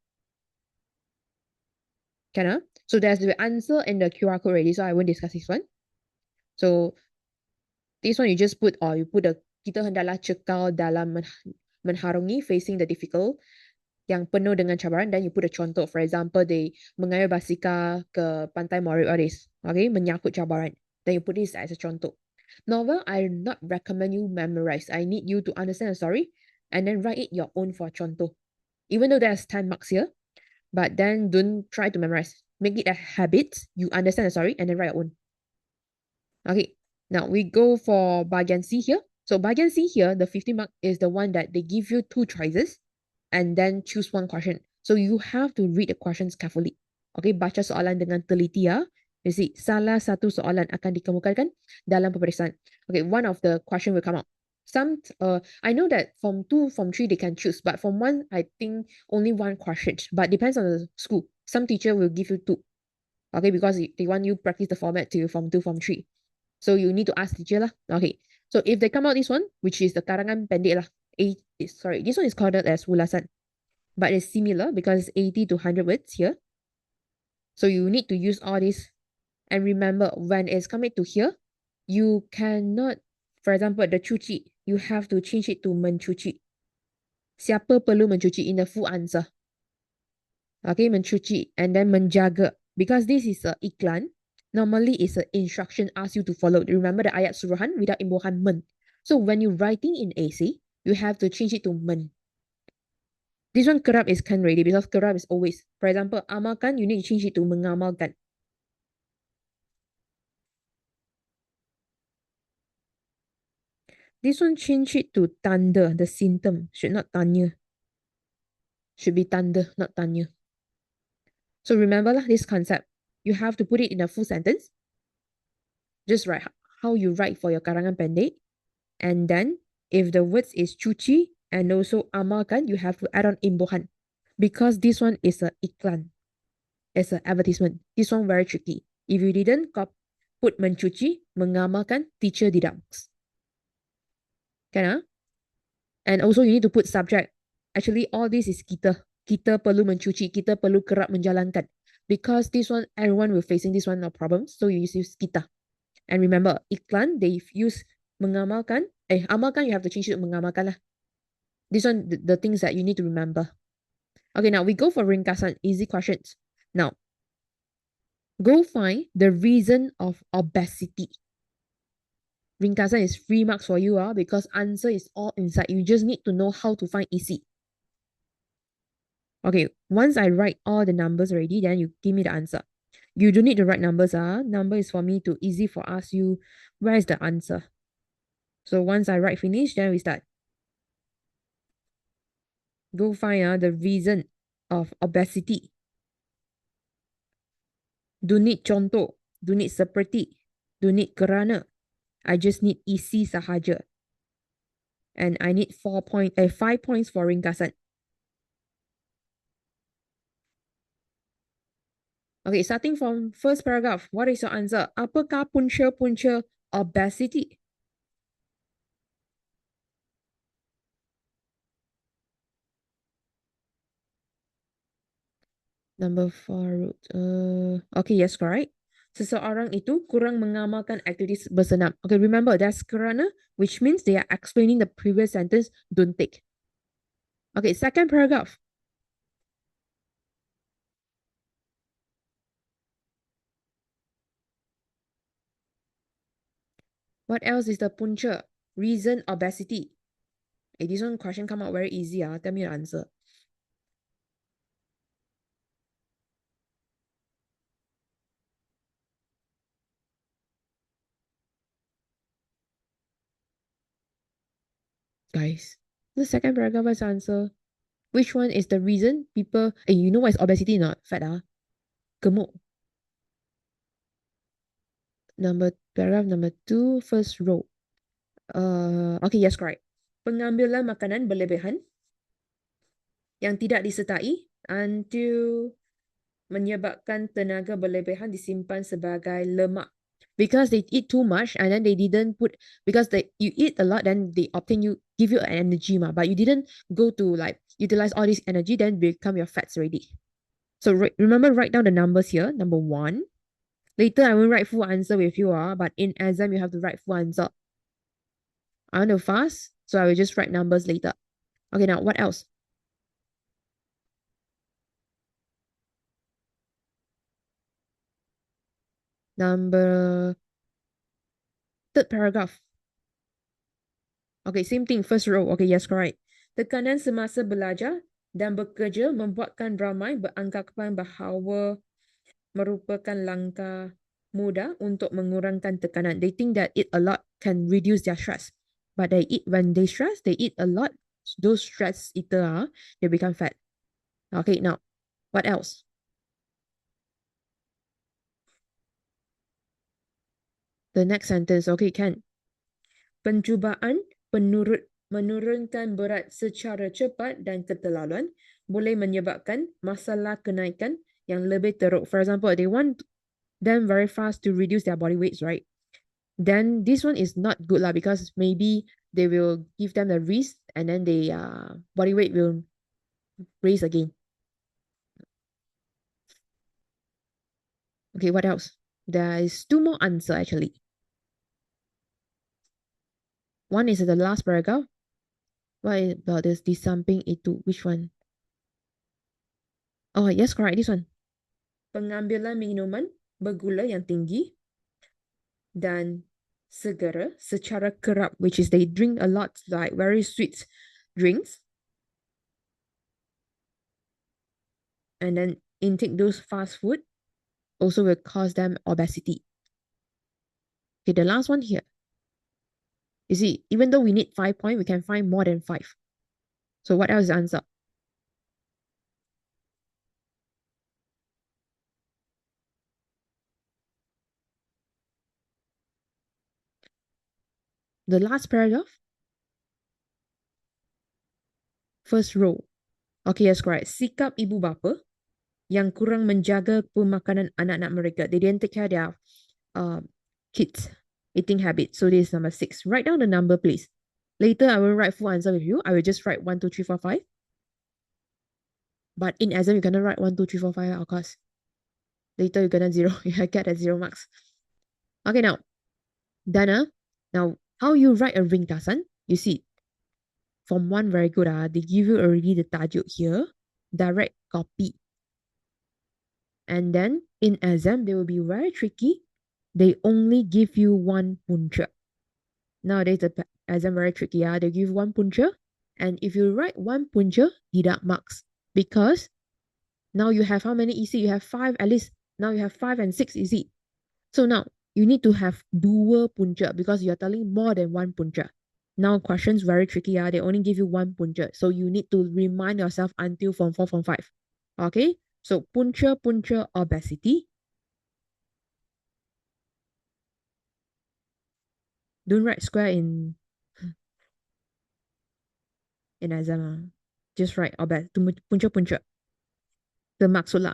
Can? So there's the answer and the QR code already, so I won't discuss this one. So this one you just put, or you put the kita hendaklah cekal dalam mengharungi, facing the difficult, yang penuh dengan cabaran, dan you put a contoh. For example, they mengayuh basikal ke pantai Morib or this, okay, menyangkut cabaran. Then you put this as a contoh. Novel, I do not recommend you memorize. I need you to understand the story and then write it your own for contoh. Even though there's 10 marks here, but then don't try to memorize. Make it a habit. You understand the story and then write your own. Okay, now we go for bagian C here. So bagian C here, the 50 mark is the one that they give you 2 choices and then choose 1 question. So you have to read the questions carefully. Okay, baca soalan dengan teliti ya. You see, salah satu soalan akan dikemukakan dalam peperiksaan. Okay, one of the question will come out. I know that Form 2, Form 3, they can choose, but Form 1, I think only one question, but depends on the school. Some teacher will give you two, okay, because they want you practice the format to Form 2, Form 3. So you need to ask teacher lah. Okay, so if they come out this one, which is the karangan pendek lah, sorry, this one is called as ulasan, but it's similar because it's 80 to 100 words here. So you need to use all this. And remember, when it's coming to here, you cannot, for example, the cuci, you have to change it to mencuci. Siapa perlu mencuci in the full answer? Okay, mencuci and then menjaga. Because this is a iklan, normally it's an instruction ask you to follow. Remember the ayat suruhan without imbuhan men. So when you're writing in AC, you have to change it to men. This one kerap is can ready because kerap is always. For example, amalkan, you need to change it to mengamalkan. This one change it to tanda, the symptom. Should not tanya. Should be tanda, not tanya. So remember lah, this concept. You have to put it in a full sentence. Just write how you write for your karangan pendek. And then if the words is cuci and also amalkan, you have to add on imbuhan. Because this one is a iklan. It's an advertisement. This one very tricky. If you didn't put mencuci, mengamalkan, teacher deducts. Can ah? And also you need to put subject. Actually, all this is kita. Kita perlu mencuci, kita perlu kerap menjalankan. Because this one, everyone will facing this one no problem. So you use kita. And remember, iklan, they use mengamalkan. Amalkan, you have to change it to mengamalkan lah. This one, the things that you need to remember. Okay, now we go for ringkasan. Easy questions. Now, go find the reason of obesity. Ringkasan is 3 marks for you because answer is all inside. You just need to know how to find easy. Okay, once I write all the numbers already, then you give me the answer. You don't need to write numbers. Number is for me to easy for ask you where is the answer. So once I write finish, then we start. Go find the reason of obesity. Don't need contoh. Don't need seperti. Don't need kerana. I just need isi sahaja. And I need 5 points for ringkasan. Okay, starting from first paragraph. What is your answer? Apakah punca-punca obesity? Number 4 root. Okay, yes, correct. Seseorang itu kurang mengamalkan aktivitas bersenam. Okay, remember that's kerana, which means they are explaining the previous sentence, don't take. Okay, second paragraph. What else is the punca? Reason obesity. This one question come out very easy. Tell me your answer. Guys, the second paragraph is answer. Which one is the reason people... you know what is obesity not? Fat gemuk. Paragraph number 2, first row. Okay, yes, correct. Pengambilan makanan berlebihan yang tidak disertai until menyebabkan tenaga berlebihan disimpan sebagai lemak. Because they eat too much and then they didn't put, because you eat a lot, then they give you an energy but you didn't go to like utilize all this energy, then become your fats already. So remember, write down the numbers here. Number 1. Later I will write full answer with you, but in exam you have to write full answer. I want to fast, so I will just write numbers later. Okay, now what else? Number third paragraph. Okay, same thing, first row. Okay, yes, correct. Tekanan semasa belajar dan bekerja membuatkan ramai beranggapan bahawa merupakan langkah mudah untuk mengurangkan tekanan. They think that eat a lot can reduce their stress. But when they stress, they eat a lot. Those stress eater, they become fat. Okay, now, what else? The next sentence, okay, can. Pencubaan menurunkan berat secara cepat dan keterlaluan boleh menyebabkan masalah kenaikan yang lebih teruk. For example, they want them very fast to reduce their body weights, right? Then this one is not good lah because maybe they will give them the risk and then they body weight will raise again. Okay, what else? There is two more answer actually. One is the last paragraph. What about this? Di samping itu. Which one? Oh, yes, correct. This one. Pengambilan minuman bergula yang tinggi dan segera secara kerap, which is they drink a lot, like very sweet drinks. And then intake those fast food also will cause them obesity. Okay, the last one here. You see, even though we need 5 points, we can find more than 5. So what else is the answer? The last paragraph, first row. Okay, yes, correct. Sikap ibu bapa yang kurang menjaga pemakanan anak-anak mereka. They didn't take care of their kids' eating habits. So this is number 6. Write down the number, please. Later, I will write full answer with you. I will just write 1, 2, 3, 4, 5. But in exam, you're going to write 1, 2, 3, 4, 5, of course. Later, you're going to 0. You get at 0 marks. Okay, now, Dana, now, how you write a ringkasan? You see, Form 1, very good. They give you already the tajuk here. Direct copy. And then, in exam, they will be very tricky. They only give you 1 punca. Nowadays, the exam very tricky. They give 1 punca. And if you write 1 punca, deduct marks. Because now you have how many EC? You have 5 at least. Now you have 5 and 6 EC. So now, you need to have dua punca because you are telling more than 1 punca. Now, questions very tricky. They only give you 1 punca. So you need to remind yourself until Form 4, Form 5. Okay? So punca, obesity. Don't write square in exam. Just write punca. The maksula.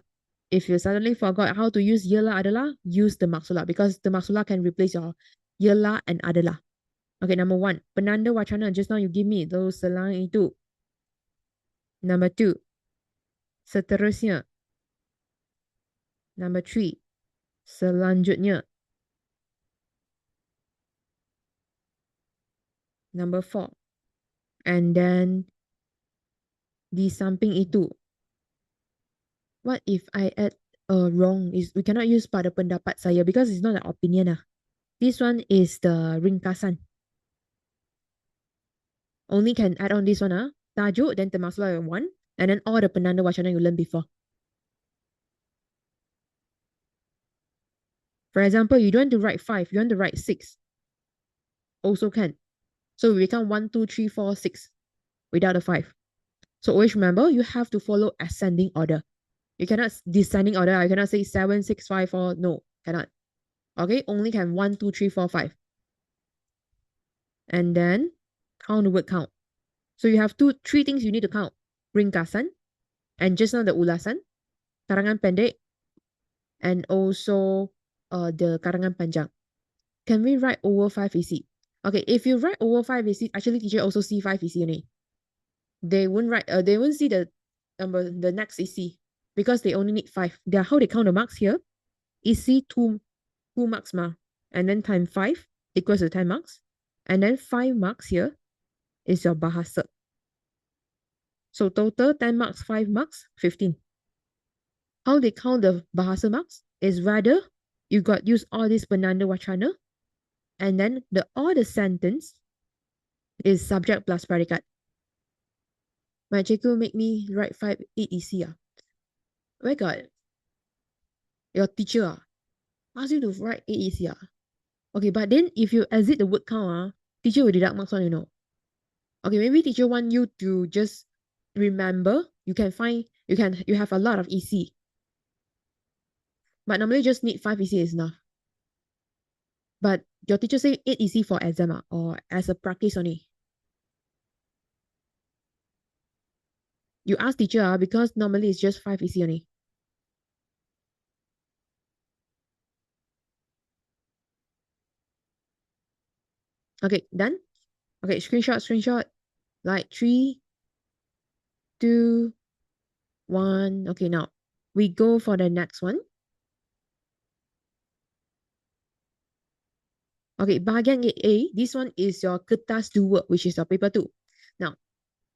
If you suddenly forgot how to use yela adalah, use the maksula because the maksula can replace your yela and adalah. Okay, number 1. Penanda wacana. Just now you give me those selang itu. Number 2. Seterusnya. Number 3. Selanjutnya. Number 4. And then di samping itu. What if I add wrong? Is we cannot use pada pendapat saya because it's not an opinion. This one is the ringkasan. Only can add on this one. Tajuk, then termasuklah 1. And then all the penanda wacana you learned before. For example, you don't want to write 5. You want to write 6. Also can. So we become 1, 2, 3, 4, 6 without a 5. So always remember, you have to follow ascending order. You cannot descending order. I cannot say 7, 6, 5, 4. No, cannot. Okay, only can 1, 2, 3, 4, 5. And then count the word count. So you have 3 things you need to count. Ringkasan, and just now the ulasan, karangan pendek, and also the karangan panjang. Can we write over 5 EC? Okay, if you write over 5 EC, actually teacher also see 5 EC only. They won't write. They won't see the next EC because they only need 5. How they count the marks here? EC 2 marks and then times 5 equals to 10 marks, and then 5 marks here is your bahasa. So total 10 marks, 5 marks, 15. How they count the bahasa marks is rather you got use all this penanda wacana, and then all the sentence is subject plus predicat. My cikgu make me write 8 EC. Where got your teacher ask you to write 8 EC. Okay, but then if you exit the word count, teacher will deduct marks on, you know. Okay, maybe teacher want you to just remember. You have a lot of EC. But normally just need 5 EC is enough. But your teacher say 8 EC for exam or as a practice only. You ask teacher because normally it's just 5 EC only. Okay, done? Okay, screenshot. Like 3, 2, 1. Okay, now we go for the next one. Okay, bahagian A, this one is your kertas dua, which is your paper 2. Now,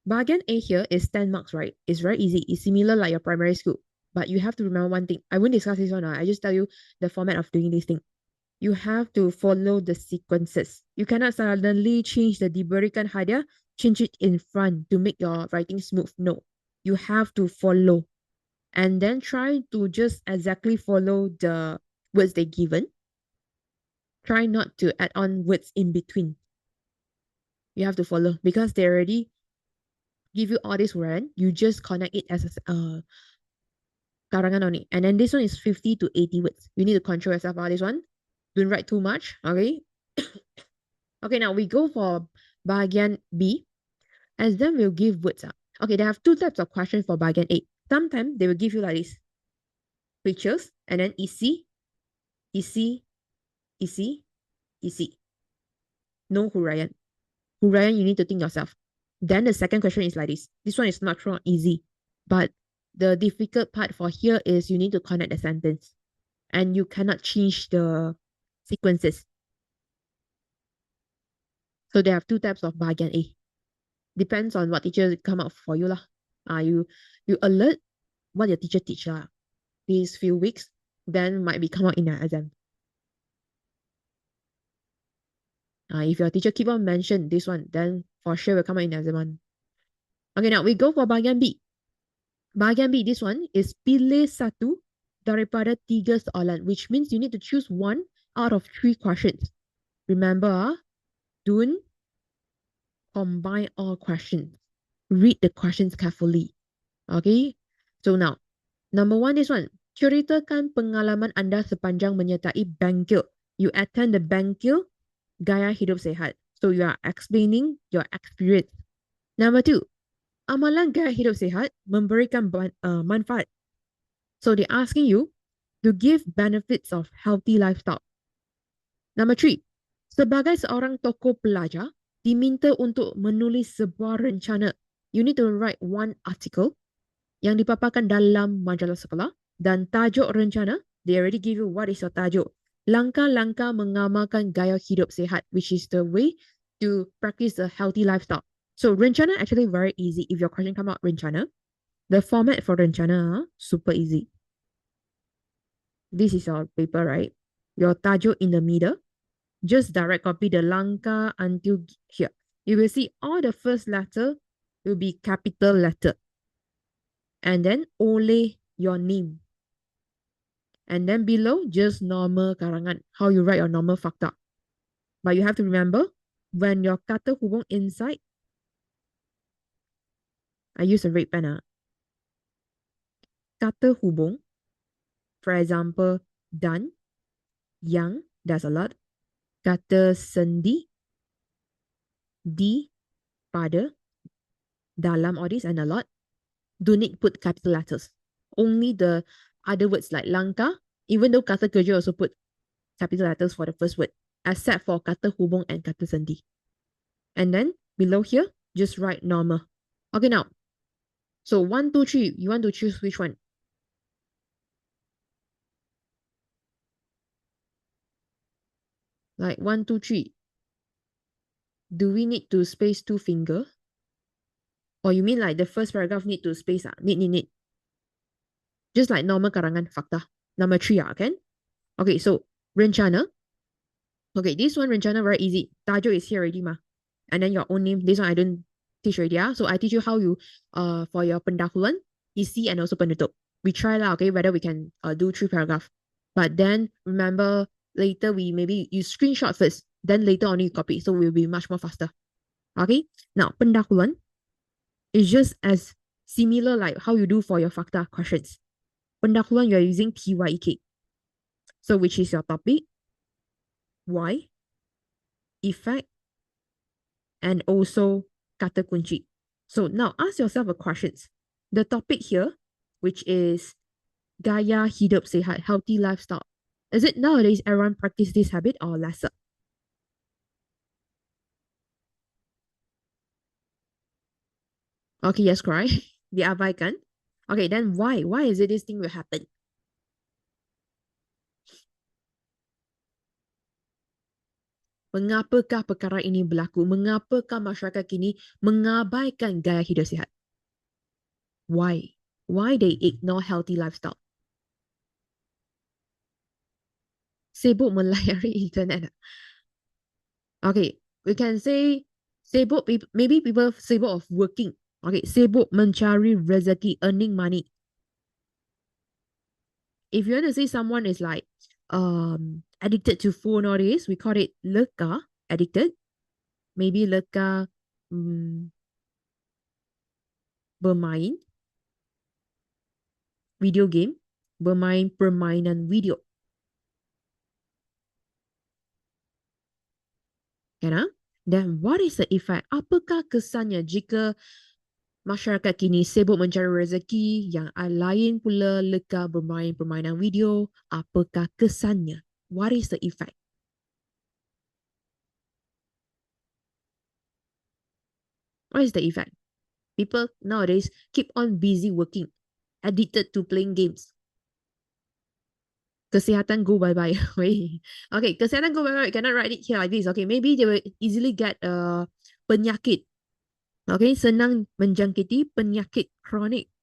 bahagian A here is 10 marks, right? It's very easy. It's similar like your primary school. But you have to remember one thing. I won't discuss this one. I just tell you the format of doing this thing. You have to follow the sequences. You cannot suddenly change the diberikan hadiah, change it in front to make your writing smooth. No. You have to follow. And then try to just exactly follow the words they given. Try not to add on words in between. You have to follow because they already give you all this word. You just connect it as a karangan only. And then this one is 50 to 80 words. You need to control yourself about this one. Don't write too much. Okay. Okay, now we go for bahagian B. As then we'll give words. Okay, they have two types of questions for bahagian A. Sometimes they will give you like this. Pictures and then isi, isi, isi, isi. No huraian. Huraian, you need to think yourself. Then the second question is like this. This one is not wrong, easy. But the difficult part for here is you need to connect the sentence. And you cannot change the sequences. So they have two types of bahagian A. Depends on what teacher come up for you lah. You alert what your teacher teach lah. These few weeks, then might be come out in an exam. If your teacher keep on mention this one, then for sure will come out in exam one. Okay, now we go for bahagian B. Bahagian B, this one is pilih satu daripada tiga soalan, which means you need to choose one out of 3 questions. Remember, don't combine all questions. Read the questions carefully. Okay, so now, number 1, this one. Ceritakan pengalaman anda sepanjang menyertai bangkit. You attend the bangkit gaya hidup sehat. So you are explaining your experience. Number 2, amalan gaya hidup sehat memberikan manfaat. So they're asking you to give benefits of healthy lifestyle. Number 3, sebagai seorang tokoh pelajar, diminta untuk menulis sebuah rencana. You need to write one article yang dipaparkan dalam majalah sekolah dan tajuk rencana, they already give you what is your tajuk. Langkah-langkah mengamalkan gaya hidup sehat, which is the way to practice a healthy lifestyle. So rencana actually very easy. If your question come out rencana, the format for rencana, super easy. This is your paper, right? Your tajuk in the middle. Just direct copy the langkah until here. You will see all the first letter will be capital letter. And then oleh your name. And then below, just normal karangan, how you write your normal fakta. But you have to remember, when your kata hubung inside, I use a red pen. Kata hubung, for example, dan, yang, there's a lot. Kata sendi, di, pada, dalam, all this, and a lot. Do not put capital letters. Only the other words like langkah, even though kata kerja also put capital letters for the first word, except for kata hubung and kata sendi. And then below here, just write normal. Okay, now, so 1, 2, 3, you want to choose which one? Like 1, 2, 3. Do we need to space 2 finger? Or you mean like the first paragraph need to space? Need. Just like normal karangan fakta. Number 3, okay? Okay, so rencana. Okay, this one rencana very easy. Tajuk is here already, ma. And then your own name. This one I don't teach already. So I teach you how you for your pendahuluan, isi and also penutup. We try lah, okay, whether we can do 3 paragraph. But then remember later we maybe you screenshot first, then later on you copy. So we'll be much more faster. Okay. Now pendahuluan is just as similar like how you do for your fakta questions. Pendahuluan you are using TYEK. So which is your topic, why, effect, and also kata kunci. So now ask yourself a questions. the topic here, which is gaya hidup sehat, healthy lifestyle. Is it nowadays everyone practice this habit or lesser? Okay, yes, correct. Diabaikan. Okay, then why? Why is it this thing will happen? Mengapakah perkara ini berlaku? Mengapakah masyarakat kini mengabaikan gaya hidup sihat? Why? Why they ignore healthy lifestyle? Sibuk melayari internet. Okay, we can say sibuk, maybe people sibuk of working. Okay, sibuk mencari rezeki, earning money. If you want to say someone is like addicted to phone nowadays, we call it leka, addicted. Maybe leka bermain video game, bermain permainan video. Kan? Dan what is the effect? Apakah kesannya jika masyarakat kini sibuk mencari rezeki, yang lain pula leka bermain permainan video? Apakah kesannya? What is the effect? What is the effect? People nowadays keep on busy working, addicted to playing games. Kesihatan go bye-bye. Okay, kesihatan go bye-bye. Cannot write it here like this. Okay, maybe they will easily get penyakit. Okay, senang menjangkiti penyakit kronik.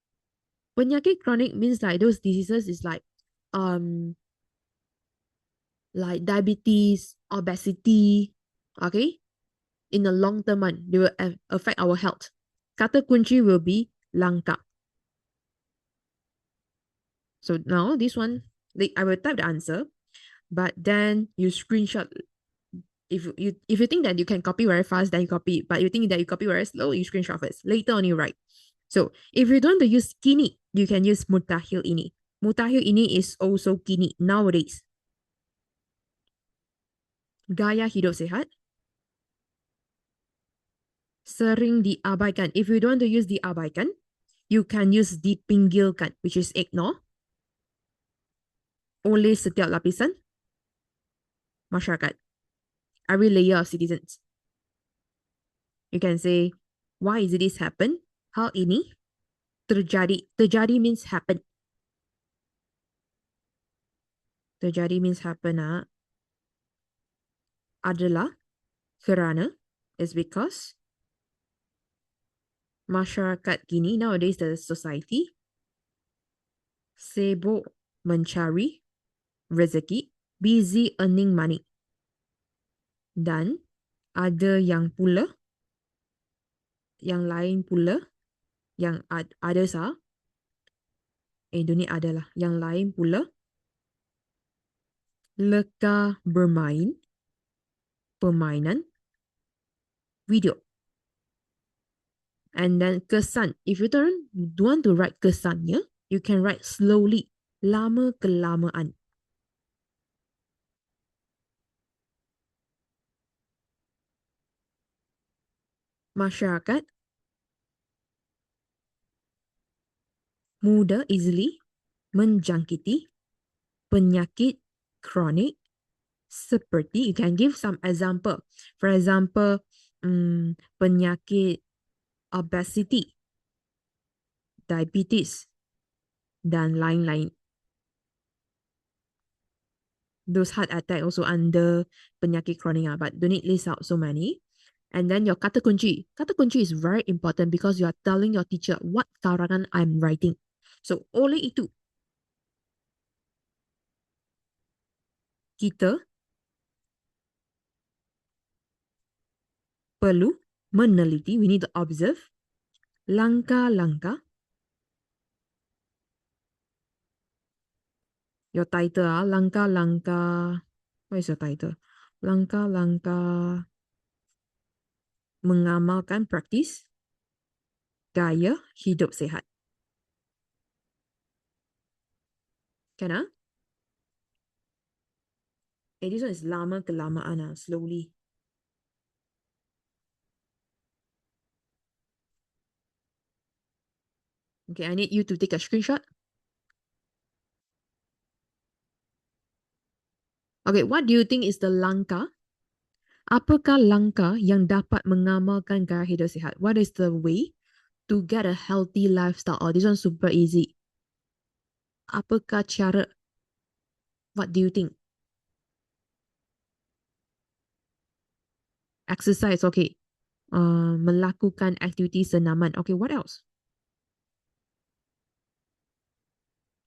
Penyakit chronic means like those diseases is like diabetes, obesity, okay? In the long term one, they will affect our health. Kata kunci will be langka. So now this one, I will type the answer, but then you screenshot. If you think that you can copy very fast, then you copy. But you think that you copy very slow, you screenshot first. Later on, you write. So if you don't want to use kini, you can use mutakhir ini. Mutakhir ini is also kini nowadays. Gaya hidup sehat sering diabaikan. If you don't want to use diabaikan, you can use dipinggirkan, which is ignore, oleh setiap lapisan masyarakat, every layer of citizens. You can say, why is this happen? Hal ini terjadi. Terjadi means happen. Terjadi means happen adalah kerana is because masyarakat kini, nowadays the society, sibuk mencari rezeki, busy earning money. Dan ada yang pula, yang lain pula, yang ada dunia adalah, yang lain pula, leka bermain permainan video. And then kesan. If you don't want to write kesannya, you can write slowly. Lama kelamaan. Masyarakat mudah easily menjangkiti penyakit kronik seperti, you can give some example. For example, penyakit obesity, diabetes, dan lain-lain. Those heart attack also under penyakit kronik, but don't need list out so many. And then your kata kunci. Kata kunci is very important because you are telling your teacher what karangan I'm writing. So, oleh itu, kita perlu meneliti, we need to observe langkah-langkah. Your title, langkah-langkah, what is your title? Langkah-langkah mengamalkan praktis gaya hidup sehat. Can this one is lama kelamaan slowly. Okay, I need you to take a screenshot. Okay, what do you think is the langkah? Apakah langkah yang dapat mengamalkan gaya hidup sihat? What is the way to get a healthy lifestyle? Oh, this one's super easy. Apakah cara? What do you think? Exercise, okay. Melakukan aktiviti senaman. Okay, what else?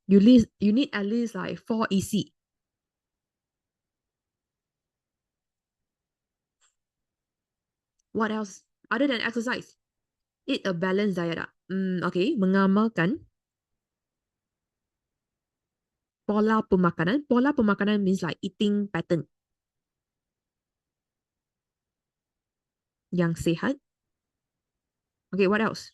You need at least like 4 EC. What else? Other than exercise. Eat a balanced diet. Okay, mengamalkan pola pemakanan. Pola pemakanan means like eating pattern yang sehat. Okay, what else?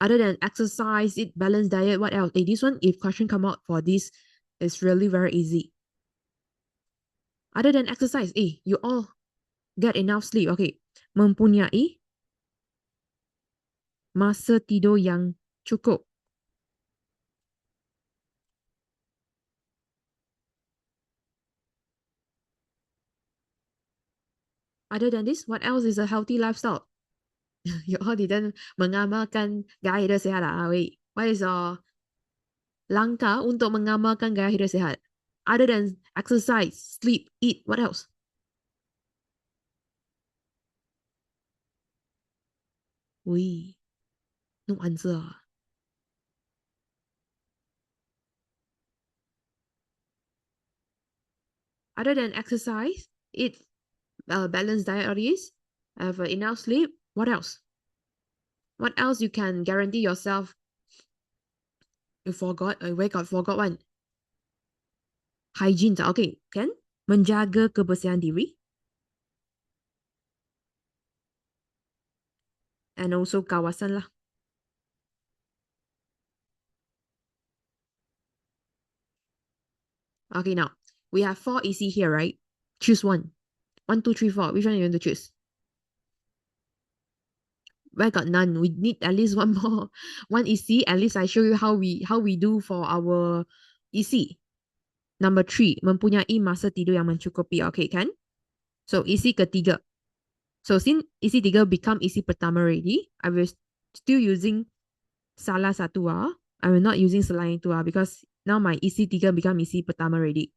Other than exercise, eat balanced diet, what else? This one, if question come out for this, it's really very easy. Other than exercise, you all get enough sleep. Okay, mempunyai masa tidur yang cukup. Other than this, what else is a healthy lifestyle? You all didn't mengamalkan gaya hidup sehat lah. Wait, what is langkah untuk mengamalkan gaya hidup sehat? Other than exercise, sleep, eat, what else? Wait, no answer. Other than exercise, eat balanced diet or this, have enough sleep, what else? What else you can guarantee yourself? You forgot, where got forgot one? Hygiene, okay, can? Menjaga kebersihan diri. And also kawasan lah. Okay, now, we have 4 EC here, right? Choose one. 1, 2, 3, 4. Which one you want to choose? Where got none? We need at least one more. One EC. At least I show you how we do for our EC. Number 3, mempunyai masa tidur yang mencukupi. Okay, can? So EC ketiga. So since EC 3 become EC pertama already, I will still using salah satu I will not using selain itu because now my EC 3 become EC pertama already.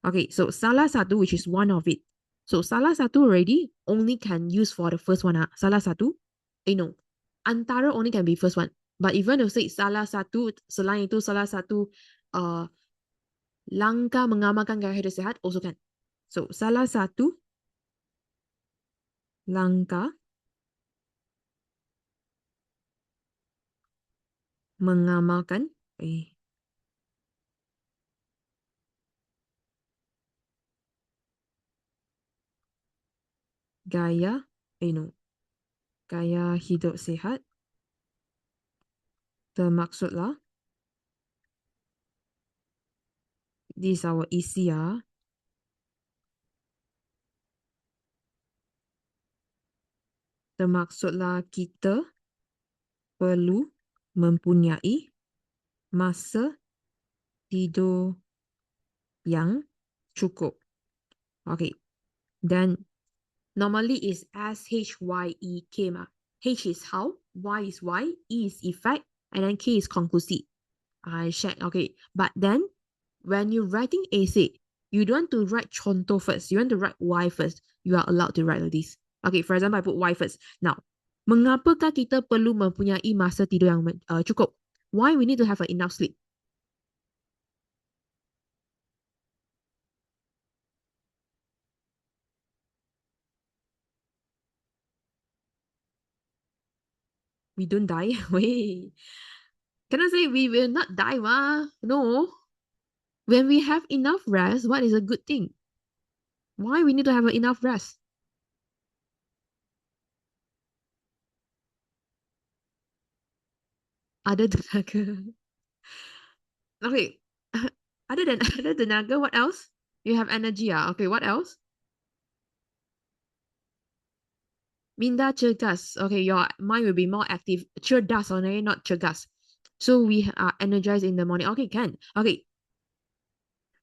Okay, so salah satu, which is one of it. So salah satu already only can use for the first one. Salah satu, no. Antara only can be first one. But if you want to say salah satu, selain itu salah satu langkah mengamalkan gaya hidup sehat also can. So salah satu langkah mengamalkan gaya gaya hidup sehat termaksudlah this is our isi termaksudlah kita perlu mempunyai masa tidur yang cukup. Okay, then normally is SHYEK H is how, Y is why, E is effect, and then K is conclusive. I check. Okay, but then when you're writing essay, you don't want to write contoh first. You want to write why first. You are allowed to write like this. Okay, for example, I put why first. Now, mengapakah kita perlu mempunyai masa tidur yang cukup? Why we need to have enough sleep? We don't die. Wait. Can I say we will not die, No. When we have enough rest, what is a good thing? Why we need to have enough rest? Other tenaga. Okay. Other than other tenaga, what else? You have energy. Okay, what else? Minda cergas. Okay, your mind will be more active. Cerdas only, not cergas. So we are energized in the morning. Okay, can. Okay.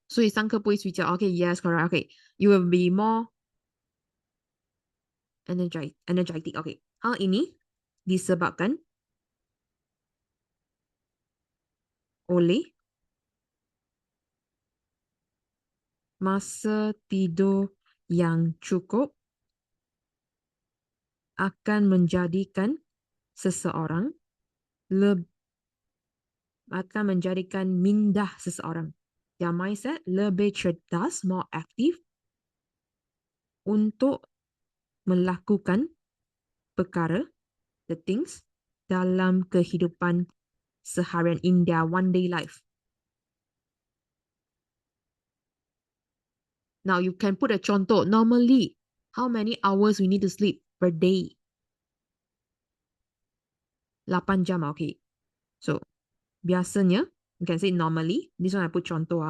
所以上课不会睡觉. Okay, yes, correct. Okay. You will be more energetic. Okay. Hal ini disebabkan oleh masa tidur yang cukup akan menjadikan seseorang akan menjadikan minda seseorang. Their mindset lebih cerdas, more active untuk melakukan perkara, the things, dalam kehidupan seharian in their one day life. Now you can put a contoh. Normally, how many hours we need to sleep per day? 8 jam, okay. So, biasanya, you can say normally. This one I put contoh.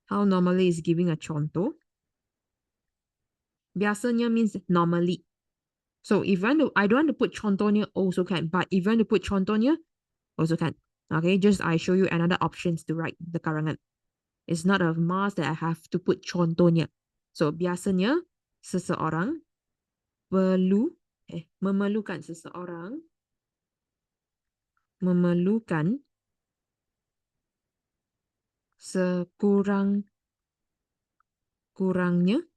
How normally is giving a contoh. Biasanya means normally. So if I don't want to put contohnya also can, but if you want to put contohnya also can. Okay, just I show you another options to write the karangan. It's not a must that I have to put contohnya. So biasanya seseorang memerlukan seseorang memerlukan sekurang-kurangnya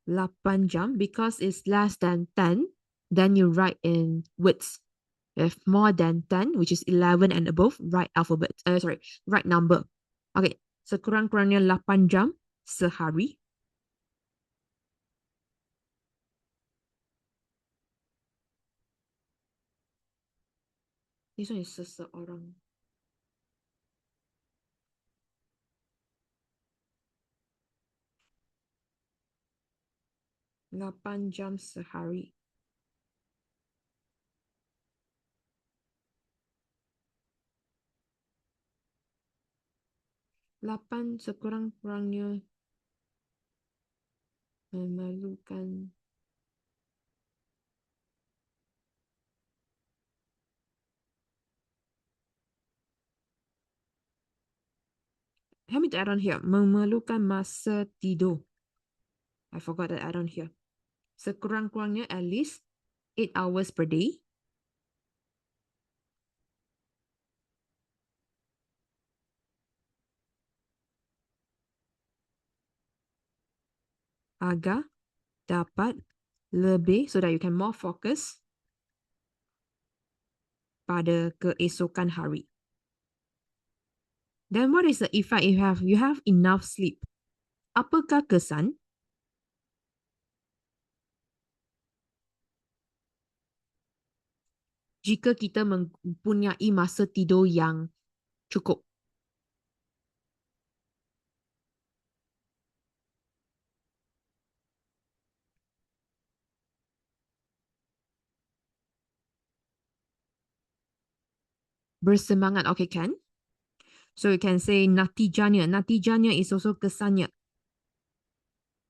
8 jam because it's less than 10, then you write in words. If more than 10, which is 11 and above, write alphabet. Write number. Okay, sekurang-kurangnya 8 jam sehari. This one is seseorang. 8 jam sehari. 8 sekurang-kurangnya memerlukan help me to add on here. Memerlukan masa tidur. I forgot that add on here. Sekurang-kurangnya at least 8 hours per day. Agar dapat lebih so that you can more focus pada keesokan hari. Then what is the effect if you have enough sleep? Apakah kesan jika kita mempunyai masa tidur yang cukup? Bersemangat, okay, can? So you can say natijanya. Natijanya is also kesannya.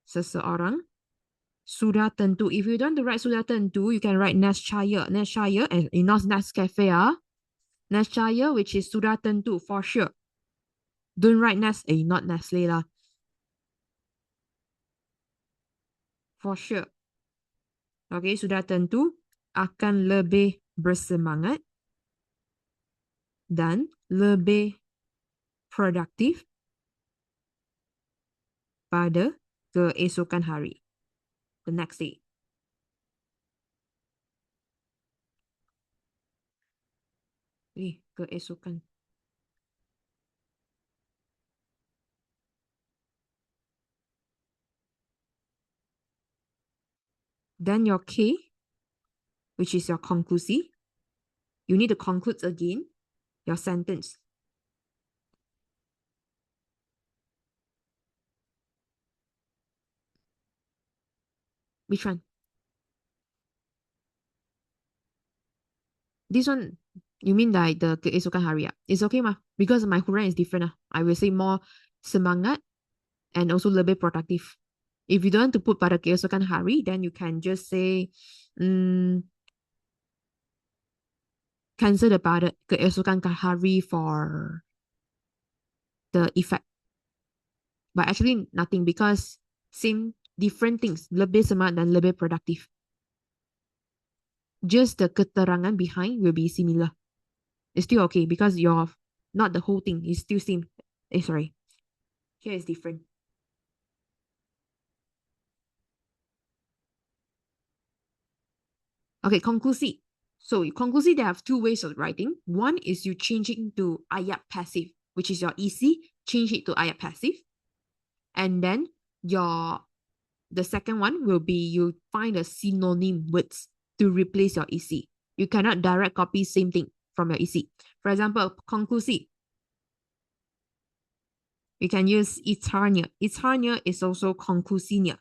Seseorang sudah tentu. If you don't write sudah tentu, you can write nescaya. Nescaya, and in Nescafe, nescaya, which is sudah tentu, for sure. Don't write not Nestle lah. For sure. Okay, sudah tentu akan lebih bersemangat dan lebih produktif pada keesokan hari. The next day. Keesokan. Then your K, which is your conclusive, you need to conclude again your sentence. Which one? This one, You mean like the keesokan hari? It's okay mah, because my huraian is different. I will say more semangat and also lebih productive. If you don't want to put pada keesokan hari, then you can just say cancel the pada keesokan hari for the effect. But actually nothing, because same different things, lebih semangat dan lebih productive. Just the keterangan behind will be similar. It's still okay because you're not the whole thing. It's still same. Sorry. Here is different. Okay, conclusive. So conclusive, they have two ways of writing. One is you change it to ayat passive, which is your EC, change it to ayat passive. And then the second one will be you find a synonym words to replace your EC. You cannot direct copy same thing from your EC. For example, conclusive. You can use Eternia. Eternia is also conclusinia.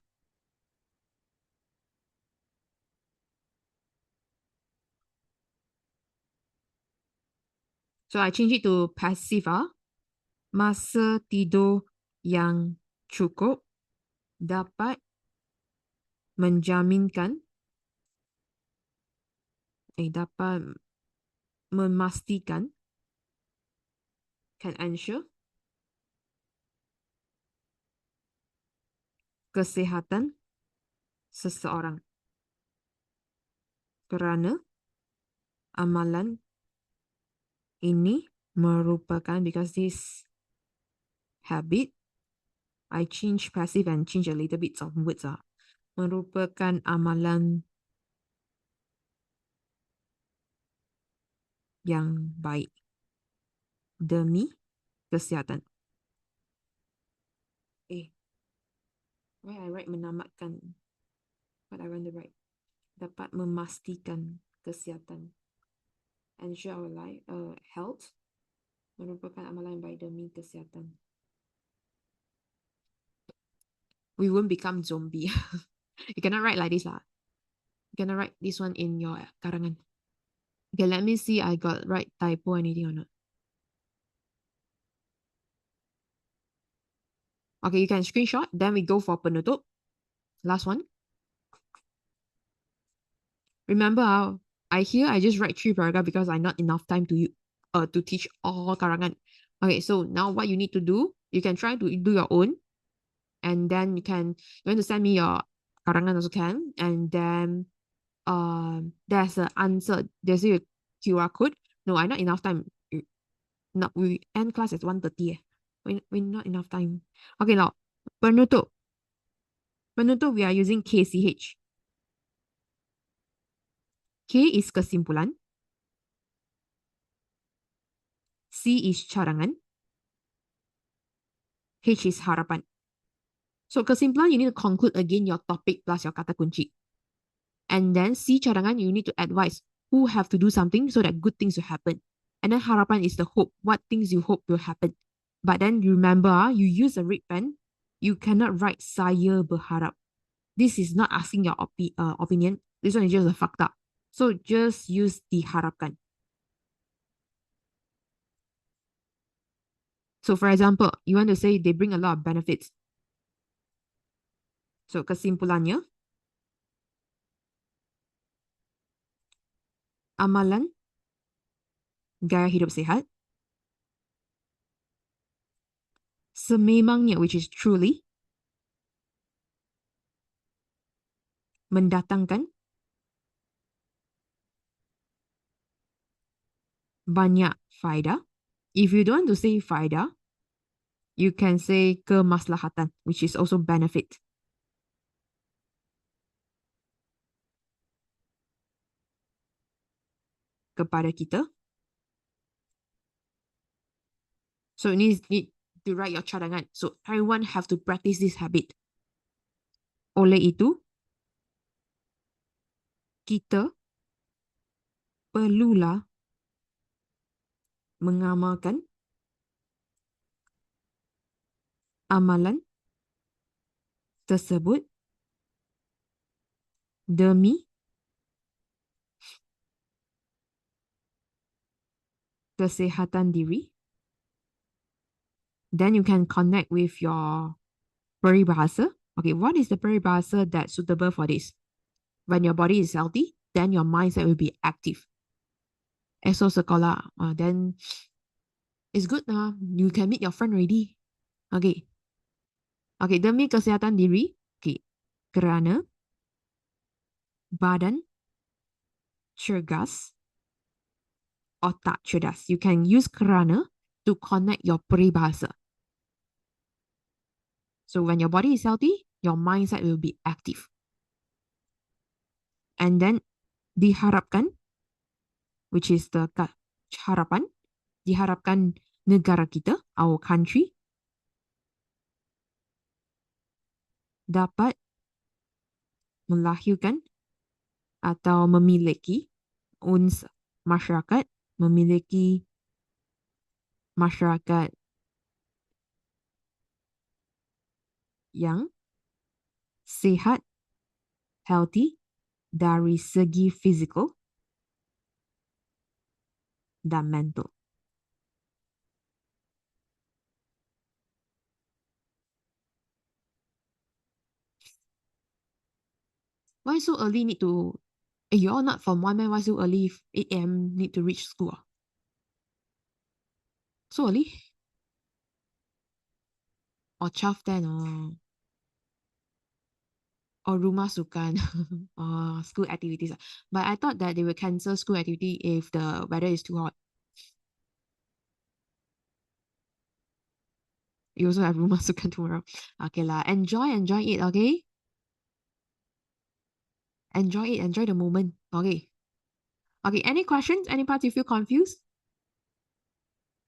So I change it to passive. Masa tidur yang cukup dapat menjaminkan dapat memastikan, can ensure kesehatan seseorang. Kerana amalan ini merupakan, because this habit, I change passive and change a little bit of words. Merupakan amalan yang baik demi kesihatan. Why I write menamatkan? What I want to write? Dapat memastikan kesihatan. Ensure our life, health. Merupakan amalan yang baik demi kesihatan. We won't become zombie. You cannot write like this lah. You cannot write this one in your karangan. Okay, let me see I got right typo anything or not. Okay, you can screenshot. Then we go for penutup. Last one. Remember, I just write 3 paragraphs because I not enough time to teach all karangan. Okay, so now what you need to do, you can try to do your own, and then you want to send me your karangan also can, and then there's an answer. There's a QR code. No, I not enough time. Not we end class at 1:30. We not enough time. Okay, now penutup. Penutup we are using KCH. K is kesimpulan. C is cadangan. H is harapan. So kesimpulan, you need to conclude again your topic plus your kata kunci. And then C cadangan, you need to advise who have to do something so that good things will happen. And then harapan is the hope, what things you hope will happen. But then you remember, you use a red pen, you cannot write saya berharap. This is not asking your opinion. This one is just a fakta. So just use diharapkan. So for example, you want to say they bring a lot of benefits. So kesimpulannya, amalan gaya hidup sehat sememangnya, which is truly, mendatangkan banyak faedah. If you don't want to say faedah, you can say kemaslahatan, which is also benefit. Kepada kita. So you need to write your cadangan. So everyone have to practice this habit. Oleh itu, kita perlulah mengamalkan amalan tersebut demi kesehatan diri. Then you can connect with your peribahasa. Okay, what is the peribahasa that's suitable for this? When your body is healthy, then your mindset will be active. Esok sekolah, then it's good now. You can meet your friend already. Okay. Okay, demi kesehatan diri. Okay. Kerana badan cergas, otak cerdas. You can use kerana to connect your peribahasa. So when your body is healthy, your mindset will be active. And then diharapkan, which is the harapan, diharapkan negara kita, our country, dapat melahirkan atau memiliki uns masyarakat, memiliki masyarakat yang sihat, healthy dari segi physical dan mental. Why so early need to... you all not from one man, why so early 8 a.m. need to reach school? So early? Or 12 then or rumah sukan or school activities. But I thought that they will cancel school activity if the weather is too hot. You also have rumah sukan tomorrow. Okay lah, enjoy it, okay? Enjoy it, enjoy the moment. Okay. Okay, any questions? Any parts you feel confused?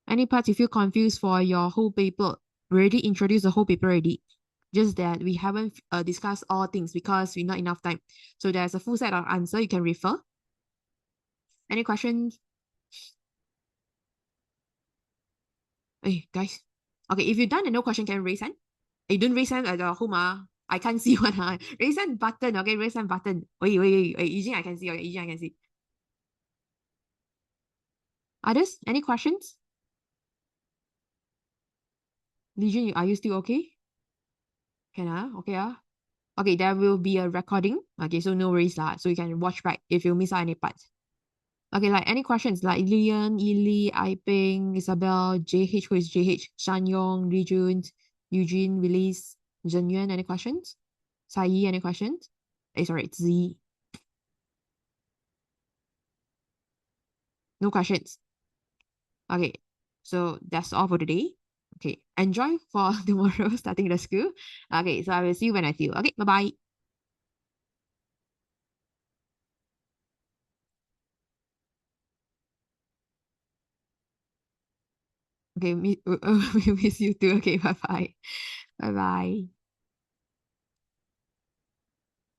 Any parts you feel confused for your whole paper? We already introduced the whole paper already. Just that we haven't discussed all things because we not enough time. So there's a full set of answer you can refer. Any questions? Hey, guys. Okay, if you're done and no question, can you raise hand? Hey, don't raise hand at the home. I can't see one. Raise hand button. Okay, raise hand button. Wait. Eugene, I can see. Okay, Eugene, I can see. Others? Any questions? Legion, are you still okay? Can okay Okay, there will be a recording. Okay, so no worries lah. So you can watch back if you miss out any parts. Okay, like any questions like Lian, Yili, Aiping, Isabel, JH, who is JH, Shanyong, Lijun, Eugene, Willis, Zhenyuan, any questions? Sai Yi, any questions? Sorry, it's Z. No questions. Okay, so that's all for today. Okay, enjoy for tomorrow starting the school. Okay, so I will see you when I see you. Okay, bye-bye. Okay, we miss you too. Okay, bye-bye. Bye-bye.